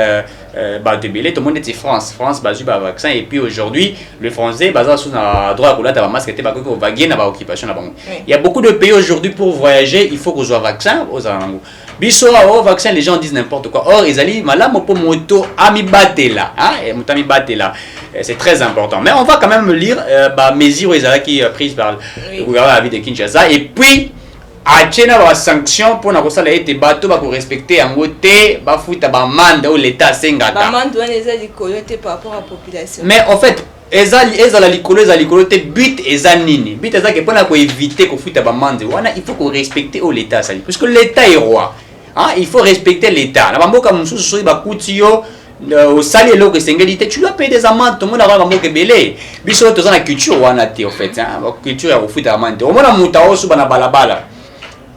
bah de belé tout le monde est France bazu ba vaccin et puis aujourd'hui le français bazar sous na droit pour là ta masque était ba ko vaguer na ba occupation na ba. Il y a beaucoup de pays aujourd'hui pour voyager, il faut qu'on soit vaccin aux alango. Biso au vaccin les gens disent n'importe quoi. Or ils allaient malama pour moto ami batté là, hein et mutami batté là. C'est très important. Mais on va quand même lire mesures qui prises par le gouvernement de la ville de Kinshasa et puis à Tchena va sanction pour na kosala ete bato ba ko respecter en côté ba futa ba manda ou l'état sengata. Ba manda on les a likoloté par rapport à la population. Mais en fait ezala likoloté but ezanini. But eza que pour na ko éviter ko futa ba manda wana il faut qu'on respecter au l'état sali parce que l'état est roi. Hein, il faut respecter l'état. Na bamboka mususu ba kutiyo au sali et l'autre singalité tu dois payer des amendes tout le monde a vraiment que belé biso to na culture wana te en fait hein culture ya kofuta amende au mona muta osu bana balabala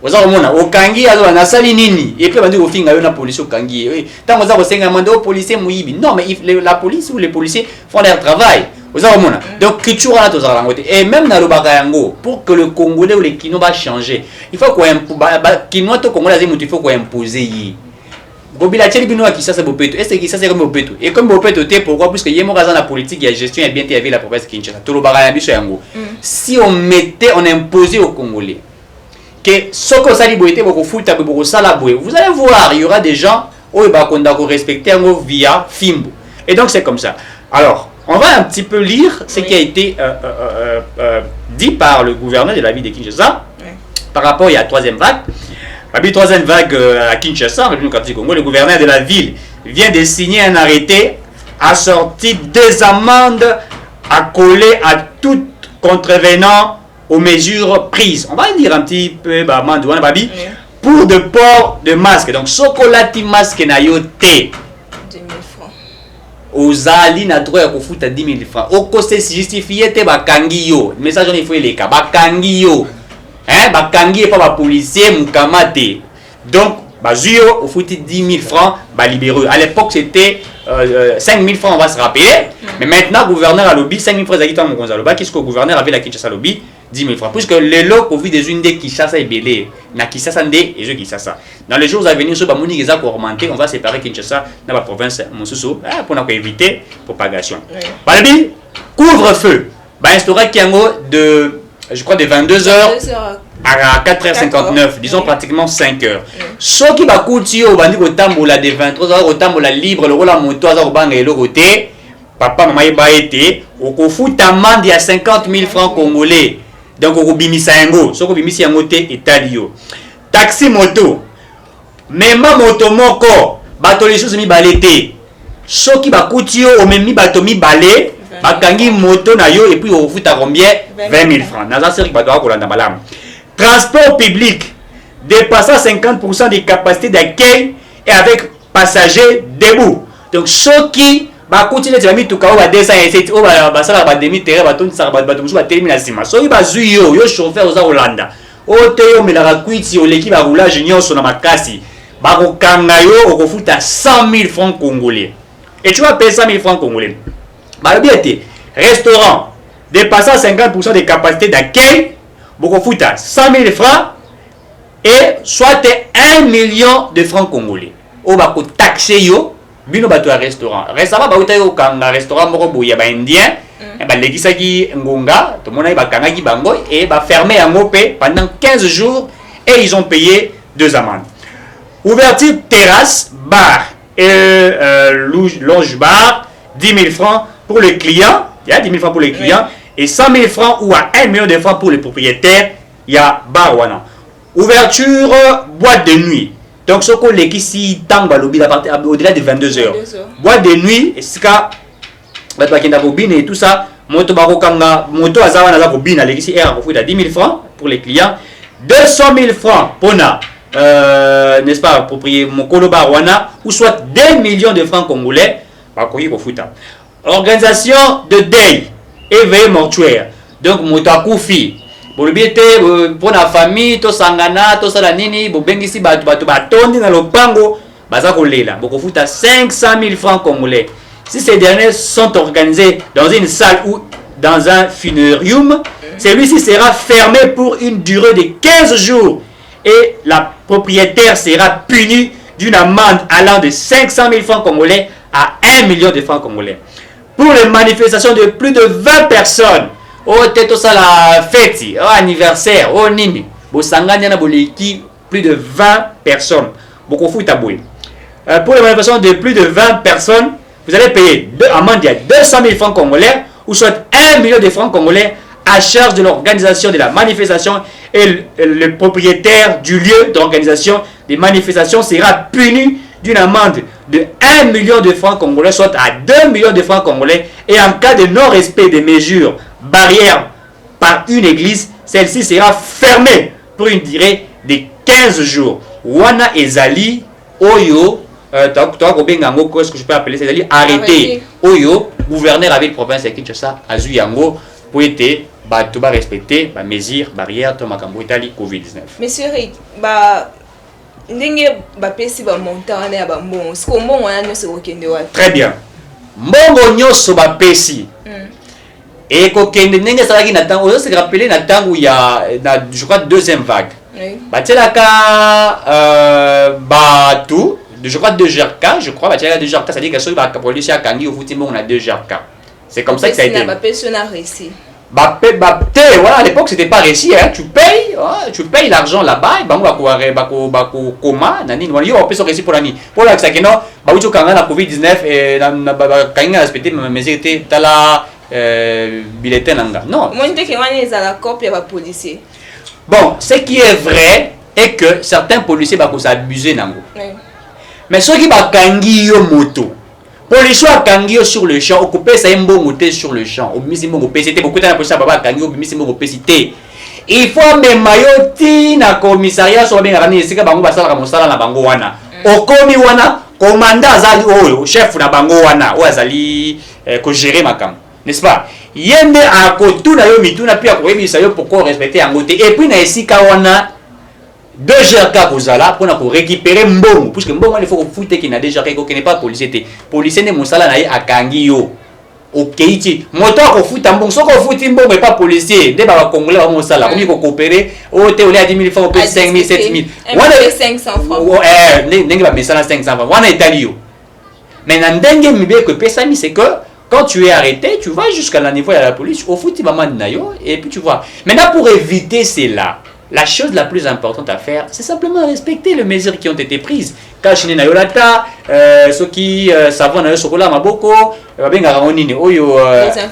oza komona okangi azo na sali nini et puis bandi kofinga yo na police okangi tant oza kosenga amende au policier muibi non mais la police ou les policiers font leur travail oza komona donc culture wana to za langote et même na lobaka yango pour que le congolais ou les kino va changer il faut qu'on kino to congolais il faut qu'on imposer yi Bobila tcheli bino qui ça c'est Bopeto. Est-ce que ça c'est comme Bopeto? Et comme Bopeto té pourquoi parce que yemo raza la politique et gestion et bien avec la province Kinshasa. Tout le bagage biso yango. Si on imposait aux Congolais que soko sali boité boko futa boko sala boé. Vous allez voir, il y aura des gens où il va qu'on respecter yango via Fimbo. Et donc c'est comme ça. Alors, on va un petit peu lire ce qui a été dit par le gouverneur de la ville de Kinshasa par rapport à la troisième vague. La troisième vague à Kinshasa, le gouverneur de la ville vient de signer un arrêté assorti des amendes à coller à tout contrevenant aux mesures prises. On va dire un petit peu, pour de port de masque. Donc, sokolati masque na yo te. 10 000 francs. Ozali na droit ya kofuta 10 000 francs. Oko se justifier te bakangi yo. Message on il faut les cas. Bakangi yo. Hein, bakangi pas ba policier mukamate. Donc, bazuyo au fouti 10 000 francs, libéreux. À l'époque, c'était 5 000 francs, on va se rappeler. Mais maintenant, le gouverneur a lobby 5 000 francs. Qu'est-ce que le gouverneur avait la Kinshasa lobby 10 000 francs. Puisque les lots au vu des unes de Kinshasa et Belé, na Kinshasa et je Kinshasa. Dans les jours à venir, sur Bamouni, les accords augmentés, on va séparer Kinshasa dans la province Monsousso pour éviter propagation. Balabi, couvre-feu. Instauré Kiango de, je crois, de 22h à 4h59, disons pratiquement 5h. Ce qui va coûter au bandit au tambola de 23h, au tambola libre, le rôle à moto, au bang et le côté, papa, maman, il va été, au fout amende, il y a 50 000 francs congolais. Donc, au bimisa yango, ce que bimisa yango te italio. Taxi moto, même moto moko, bateau les choses mi balete. Ce qui va coûter au même mi bateau mi balé, bakangi moto na yo, et puis au fout à combien 20 000 francs. Naza seri bateau à kolanda malam. Transport public dépassant 50% des capacités d'accueil et avec passagers debout. Donc, ceux qui va continuer à mettre tout cas, va descendre et c'est au bas va demi terrain, va tourner ça va terminer la cima. Ceux qui va zuyo, yo chauffeur aux Hollanda. Au théo mais la cuite au l'équipe va rouler junior sur la makasi. Ba ko kangayo au fout à 100 000 francs congolais. Et tu vas payer 100 000 francs congolais. Bah bien été restaurant dépassant 50% des capacités d'accueil. Beaucoup fout à 100 000 francs et soit 1 million de francs congolais. Au bas taxé yo, bino bato à restaurant. Récemment, bah au kanga restaurant moko boya ba indien, et bah legisa ki ngonga, tout le monde a kanga ki bango et bah fermé à Mopé pendant 15 jours et ils ont payé 2 amendes. Ouverture terrasse, bar et loge bar, 10 000 francs pour les clients, il y a 10 000 francs pour les clients. Et 100 000 francs ou à 1 million de francs pour les propriétaires, il y a Barwana. Ouverture boîte de nuit. Donc, ce qu'on est ici, au-delà de 22h. Boîte de nuit, et c'est ça, et tout ça, moto moto azawa na bobina, ici, à 10 000 francs pour les clients, 200 000 francs pour n'est-ce pas, propriétaire Mokolo Barwana, ou soit 2 millions de francs congolais, organisation de deuil. Éveil mortuaire. Donc, motakoufi. Pour le bien, pour la famille, to sangana, to salanini, bo bengisi batondi na lopango, baza kolela. Boko futa 500 000 francs congolais. Si ces derniers sont organisés dans une salle ou dans un funérarium, celui-ci sera fermé pour une durée de 15 jours et la propriétaire sera punie d'une amende allant de 500 000 francs congolais à 1 million de francs congolais. Pour les manifestations de plus de 20 personnes, au tête ça la fête, au anniversaire, au nimi, plus de 20 personnes. Beaucoup fou taboué. Pour les manifestations de plus de 20 personnes, vous allez payer amende de 200 000 francs congolais ou soit 1 million de francs congolais à charge de l'organisation de la manifestation et le propriétaire du lieu d'organisation des manifestations sera puni d'une amende de 1 million de francs congolais, soit à 2 millions de francs congolais, et en cas de non-respect des mesures barrières par une église, celle-ci sera fermée pour une durée de 15 jours. Wana ezali oyo, qu'est-ce que je peux appeler, c'est-à-dire arrêté. Oyo, gouverneur avec province de Kinshasa, Azu Yango, pour être tout respecter les mesures barrières de Makambo Italie Covid-19. Monsieur Rick, ndenge bapesi ba montant na ba mbongo siko mbongo wana nyonso kokende wapi? Très bien. Mbongo nyonso bapesi et kokende ndenge salaki na tango se rappeler na tango ya je crois deuxième vague. Batelaka batu je crois 2 GRK, je crois batelaka 2 GRK, ça dit que so ba police a kangi au futi mbongo na 2 GRK. C'est comme ça que ça a été. Bapesi na réussi. Voilà, à l'époque c'était pas réussi, hein. Tu payes l'argent là-bas, et bako koma nani yo on peut se réussir pour l'année. Pour la sakeno, ba uto kanga na Covid-19 et na kanga respecter mes été tala bulletin nanga. Non. Moi je dis que wana ezala copie ba policier. Bon, ce qui est vrai est que certains policiers bako s'abuser nango. Mais ceux qui ba kangi yo moto Police a kangio sur le champ, occupé ça un bon moté sur le champ. Au minimum au PCT, beaucoup de la police a kangio au minimum au PCT. il faut même mailloti na commissariat sur bien rani sika bango basala mosala na bango wana okomi wana commandant azali oyo chef na bango wana o azali ko gérer makam n'est-ce pas yende a kotuna yo mituna pia ko yebisa yo pourquoi respecter yangote et puis na esika wana 2 heures ka kozala pour na ko récupérer mbongo puisque mbongo il faut ko fouter qui na déjà ko n'est pas policier policier ne mosala na ye akangi yo okeichi moto ko futa mbongo soko futi mbongo et pas policier nde ba congolais ba mosala ko ko coopérer o te ole a 10 000 francs au 5 000 7 000 wana 500 francs ndenge ba mesala 500 francs wana italio mais na ndenge mibe ko pesami c'est que quand tu es arrêté tu vas jusqu'à la niveau de la police au futi ba man na yo et puis tu vois maintenant pour éviter cela la chose la plus importante à faire, c'est simplement respecter les mesures qui ont été prises. Kachine na yolata, ceux qui savon na yo sokola maboko, babenga ramonine oyo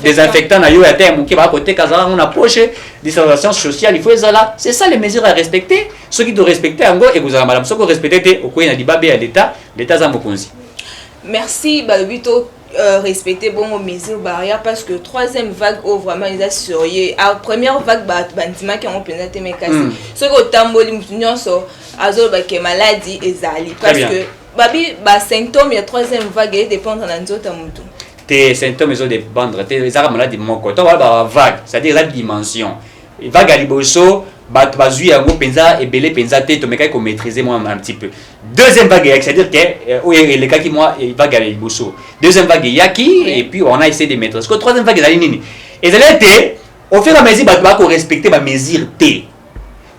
désinfectant na yo ya terme qui va côté kazala on a poche, distanciation sociale, il faut ça. C'est ça les mesures à respecter. Ceux qui doivent respecter en gros et vous avez madame, ceux qui respecter au koyi na dibabe à l'état za mokonzi. Merci Balbito. Respecter bon aux mesures barrières parce que troisième vague oh vraiment ils assurent à première vague bandima qui ont pénétré mes cassés ce que tamboli mutunyon so azo ba ke maladie ezali parce que babi ba symptômes ya troisième vague et dépendre na nzota mutu tes symptômes ils ont dépendre tes za maladie moko to ba vague c'est-à-dire la dimension vague à liboso ba bazui yango penza ebele penza te to mekai ko maîtriser moi un petit peu deuxième vague c'est-à-dire que les cas qui moi vague à liboso deuxième vague yaki et puis on a essayé de mettre ce que troisième vague ezali nini ezali te au fur et à mesure ba ko respecter ba mesure te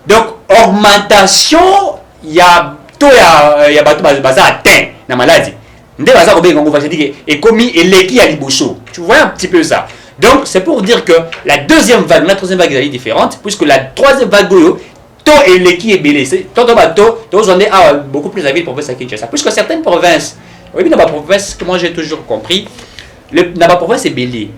donc augmentation ya to ya bato baza atteint na maladie nde baza ko benga ngo va dire et commis eleki à liboso tu vois un petit peu ça. Donc c'est pour dire que la deuxième vague, la troisième vague est différente, puisque la troisième vague, to et l'équipe est belé. Toto bato, on est beaucoup plus habile pour faire ça Kinshasa. Puisque certaines provinces, oui, dans ma province, que moi j'ai toujours compris, dans ma province c'est belé.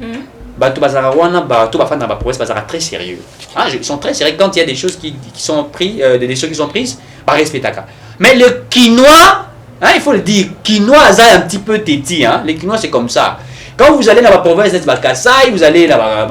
Bato bazara wana, bato bafan dans ma province bazara très sérieux. Ah, ils sont très sérieux quand il y a des choses qui sont prises, des choses qui sont prises, par respect à. Mais le quinoa, hein, il faut le dire, quinoa ça un petit peu téti, hein. Les quinoa c'est comme ça. Quand vous allez dans la province de Kassai, vous allez là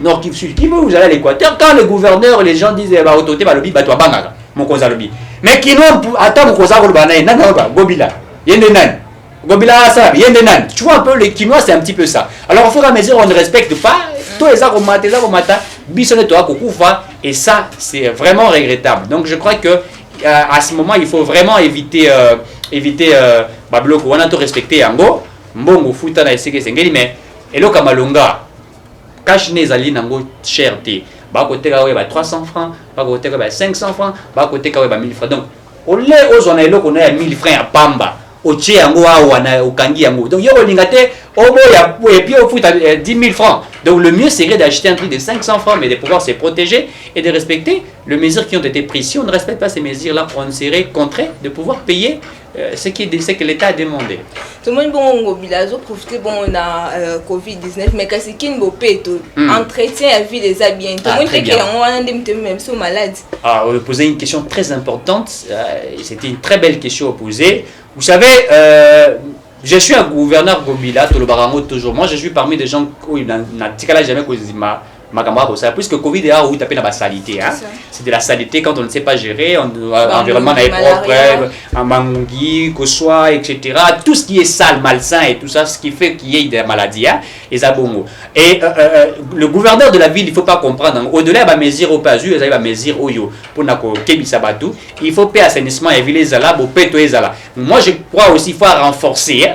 Nord Kivu, Sud Kivu, vous allez à l'Équateur, quand le gouverneur, les gens disent autorité va lobby, bah toi banga, mon causa lobby. Mais qui non attends mon causa lobby, nan gobila, yende nan. Gobila ça, yende nan. Tu vois un peu les Quinois, c'est un petit peu ça. Alors au fur et à mesure on ne respecte pas tous les aromata, bisonne toi kokufa et ça c'est vraiment regrettable. Donc je crois que à ce moment il faut vraiment éviter Babloko, on a tout respecté Ango. Mbongo futa na eseke sengeli mais eloka malonga cash nezali nango cherté ba côté ka ba 300 francs ba côté ka ba 500 francs ba côté ka ba 1000 francs donc on les ozona eloko na 1000 francs ya pamba oche yango awa na okangi yango donc yo lingate obo ya et puis au futa 10 000 francs donc le mieux serait d'acheter un truc de 500 francs mais de pouvoir se protéger et de respecter les mesures qui ont été prises. Si on ne respecte pas ces mesures là on serait contraint de pouvoir payer ce que l'État a demandé. Tout le monde bon bilazo profiter bon on a Covid-19 mais quand c'est qu'il beau péto entretien à vie des habits tout le monde fait qu'on a même sur malade. Ah, vous posez une question très importante, c'était une très belle question à poser. Vous savez je suis un gouverneur Gobila tout le barango toujours. Moi je suis parmi des gens où il n'a jamais causé puisque Covid est où il tapé dans la saleté, hein? C'est de la saleté quand on ne sait pas gérer, l'environnement n'est propre, un mangui, soit, etc. Tout ce qui est sale, malsain et tout ça, ce qui fait qu'il y ait des maladies, hein? Et ça bon. Et le gouverneur de la ville, il ne faut pas comprendre. Au-delà de la mesure au pas il va mesure au yo pour nako kebisabatu. Il faut payer assainissement et ville zala, bo peto ezala. Moi je crois aussi qu'il faut renforcer.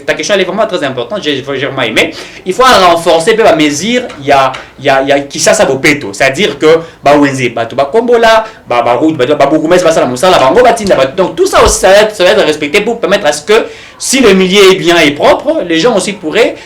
Ta question elle est vraiment très importante. J'ai vraiment aimé. Il faut renforcer la mesure. Il y a qui ça bopeto, c'est-à-dire que ba wenze ba to ba kombola ba route ba bokumes ba sala musala ba ngo batinda ba donc tout ça aussi ça va être respecté pour permettre à ce que si le milieu est bien et propre, les gens aussi pourraient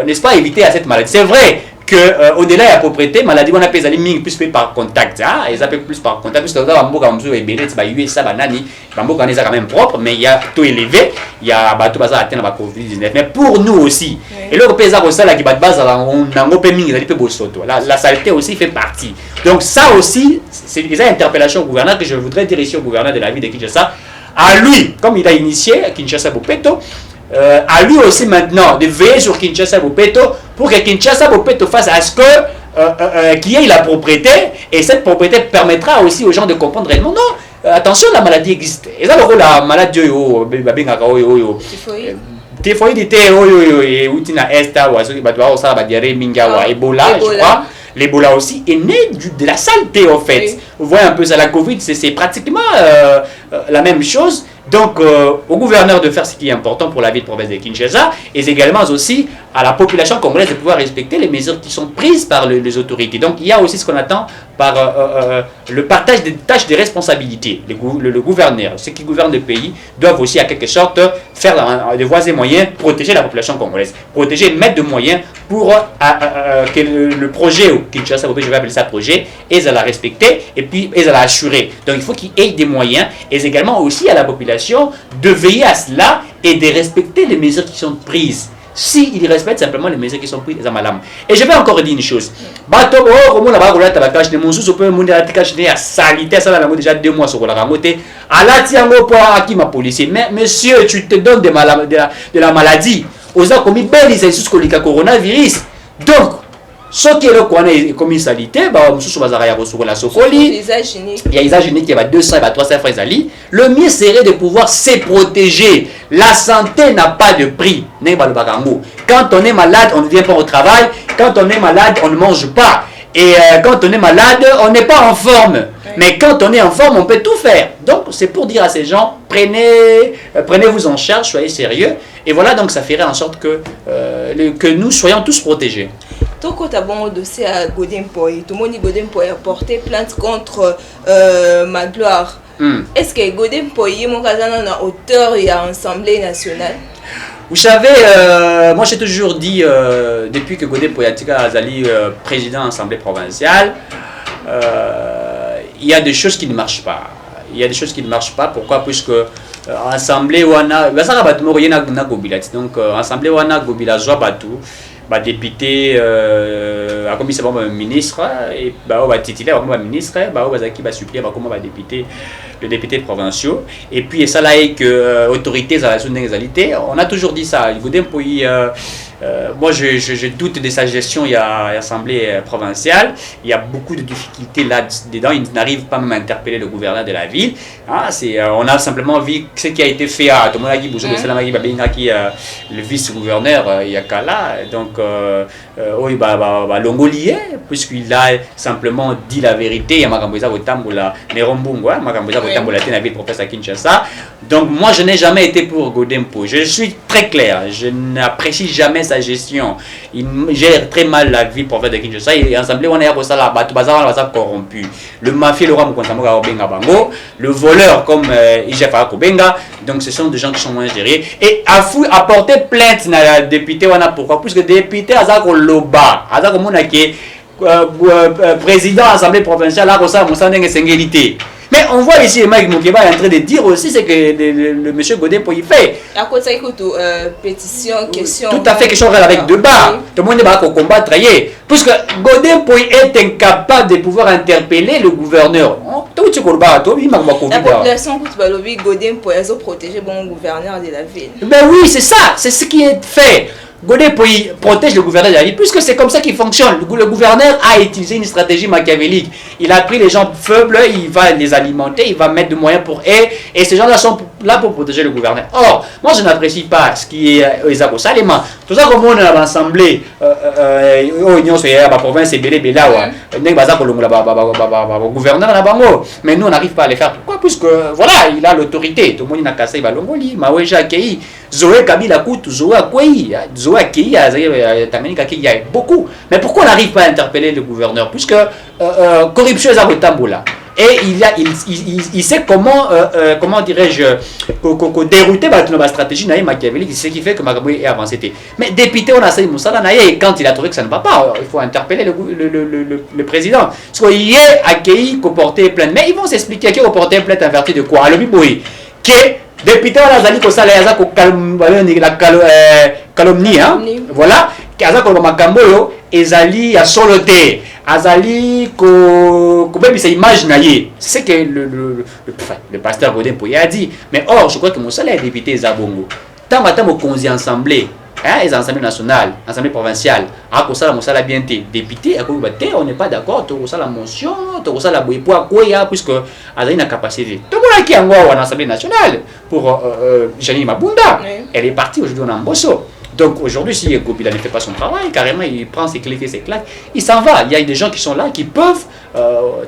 n'est-ce pas éviter à cette maladie. C'est vrai que au-delà de la propriété, maladie on appelle les plus par contact, hein, ils appellent plus par contact puisque dans Bamboka Mzo et Belet ba USA banani, Bamboka on est quand même propre mais il y a taux élevé, il y a bateau bazar atteint la Covid-19 mais pour nous aussi et le paysan au sala qui bat base on nango pe mingi pe bosoto. La saleté aussi fait partie. Donc ça aussi c'est des interpellations au gouverneur que je voudrais dire ici au gouverneur de la ville de Kinshasa. À lui, comme il a initié Kinshasa Bopeto, à lui aussi maintenant de veiller sur Kinshasa Bopeto pour que Kinshasa Bopeto fasse à ce que qui ait la propriété, et cette propriété permettra aussi aux gens de comprendre réellement, non, attention, la maladie existe. Et ça, la maladie, typhoïde, Ebola, je crois. L'Ebola aussi est né de la saleté, en fait. Oui. Vous voyez un peu ça, la Covid, c'est pratiquement la même chose. Donc, au gouverneur de faire ce qui est important pour la ville province de Kinshasa, et également aussi à la population congolaise de pouvoir respecter les mesures qui sont prises par les autorités. Donc, il y a aussi ce qu'on attend par le partage des tâches de responsabilité. Le gouverneur, ceux qui gouvernent le pays, doivent aussi, à quelque sorte, faire de voies et moyens, protéger la population congolaise, protéger, mettre de moyens pour que le projet, ou Kinshasa, je vais appeler ça projet, ils à la respecter et puis ils à la assurer. Donc, il faut qu'il y ait des moyens, et également aussi à la population de veiller à cela et de respecter les mesures qui sont prises. S'ils respectent simplement les mesures qui sont prises, et je vais encore dire une chose. Déjà 2 mois sur la policier. Mais monsieur, tu te donnes de la maladie. Aux a commis belle le coronavirus. Donc, ce qui est le comme une salité, il y a usage unique, il y a 200 et 300 frères Ali. Le mieux serait de pouvoir se protéger. La santé n'a pas de prix. Quand on est malade, on ne vient pas au travail. Quand on est malade, on ne mange pas. Et quand on est malade, on n'est pas en forme. Mais quand on est en forme, on peut tout faire. Donc, c'est pour dire à ces gens, prenez-vous en charge, soyez sérieux. Et voilà, donc ça ferait en sorte que nous soyons tous protégés. Tout quand tu as bon dossier à Godin Poy, tout le monde dit Godin Poy a porté plainte contre Magloire. Est-ce que Godin Poy, mon cas, a auteur et à l'Assemblée nationale? Vous savez, moi j'ai toujours dit, depuis que Godin Poyatika Azali, président de l'Assemblée provinciale, il y a des choses qui ne marchent pas. Il y a des choses qui ne marchent pas. Pourquoi? Puisque l'Assemblée Wana, donc l'Assemblée Wana Gobila Zouabatou, député, comme c'est bon ministre, et titulaire comme ministre, qui va supplier comme député, le député provincial. Et puis ça là est que autorités à la zone d'égalité, on a toujours dit ça. Moi je doute de sa gestion. Il y a l'Assemblée provinciale, il y a beaucoup de difficultés là-dedans. Il n'arrive pas même à interpeller le gouverneur de la ville. On a simplement vu ce qui a été fait à Tomonagi Bouzou, le vice-gouverneur Yakala, donc Longolier, puisqu'il a simplement dit la vérité. Il y a Makamboza Votambola, Nerombungo, Makamboza Votambola, la ville professeur à Kinshasa. Donc moi je n'ai jamais été pour Godin Poy. Je suis très clair, je n'apprécie jamais sa gestion. Il gère très mal la ville province de Kinshasa. Et ensemble on est corrompu. Le mafieux, le roi le voleur comme Ijefa Kobenga. Donc ce sont des gens qui sont moins gérés. Et à porter plainte à la députée, pourquoi? Puisque député Azako Loba, Azako Mounake, président de l'Assemblée provinciale, mais on voit ici Mike Moukeba est en train de dire aussi c'est que le monsieur Godin Poy fait. À côté ça écoute pétition, question. Tout à fait question avec débat. Tout le monde va combattre. Puisque Godin Poy est incapable de pouvoir interpeller le gouverneur. La population Godin Poy a protégé bon gouverneur de la ville. Ben oui, c'est ça, c'est ce qui est fait. Godin Poy protège le gouverneur de la ville, puisque c'est comme ça qu'il fonctionne. Le gouverneur a utilisé une stratégie machiavélique. Il a pris les gens faibles, il va les alimenter, il va mettre des moyens pour eux, et ces gens-là sont là pour protéger le gouverneur. Or, moi je n'apprécie pas ce qui est Ezako Salema. Tout ça comme on est à l'Assemblée, la province est belé belawa, gouverneur na bango. Mais nous on n'arrive pas à les faire. Pourquoi? Puisque voilà, il a l'autorité. Tout le monde n'a qu'à ça, il va l'ongoli, Maweja Kei, Zoé Kabila Koutou, Zoé Akwei, Zoé Kei, il y a beaucoup. Mais pourquoi on n'arrive pas à interpeller le gouverneur? Puisque corruption est à Tamboula. Et il sait comment dirais-je, dérouter la stratégie machiavélique, ce qui fait que Magaboué est avancé. Mais député, on a ça, quand il a trouvé que ça ne va pas, il faut interpeller le président. Parce qu'il est accueilli pour porter plainte. Mais ils vont s'expliquer qu'il faut porter plainte en vertu de quoi? Alors, que député, on a dit que ça, la calomnie, hein? Voilà. Ezali a soloté, Azali ko c'est image naïe. C'est ce que le pasteur Godin Poy a dit. Mais or, je crois que mon salaire député Zabongo. Tant que mon conseil assemblée, hein, les assemblées nationales, assemblée provinciale, à cause de la bien député, à cause de on n'est pas d'accord, tout ça la motion, tout ça la boipoa quoi, puisque a une capacité. Tout le monde qui est en assemblée nationale pour Janine Mabunda, elle est partie aujourd'hui en Ambosso. Donc aujourd'hui, si Gobila ne fait pas son travail, carrément il prend ses clés, ses claques, il s'en va. Il y a des gens qui sont là qui peuvent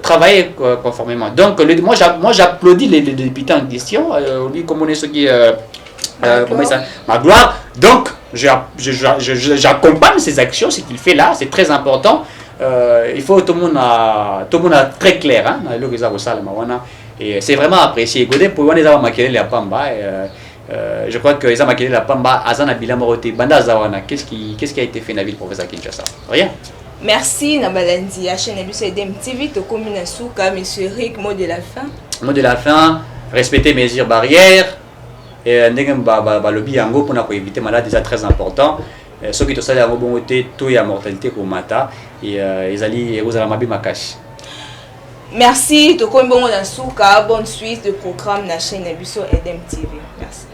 travailler conformément. Donc moi j'applaudis les députés en question, lui comme on est ceux qui Magloire. Donc j'accompagne ces actions, ce qu'il fait là, c'est très important. Il faut tout le monde a très clair, hein, et c'est vraiment apprécié. Je crois que les Amakele la Pamba, Azana Bilamorote, Banda Zawana, qu'est-ce qui a été fait dans la ville professeur Kinshasa? Rien. Merci Nabalandi, à chaîne Edem TV, to commune Souka, monsieur Rick, mot de la fin. Mot de la fin, respecter mesures barrières, et le lobby yango pour éviter malade déjà très important. Ceux qui te salent à Robongoté, tout y a mortalité comme mata, et ils allaient aux Alamabi Makash. Merci, to commune Souka, bonne suite de programme na chaîne Edem TV. Merci.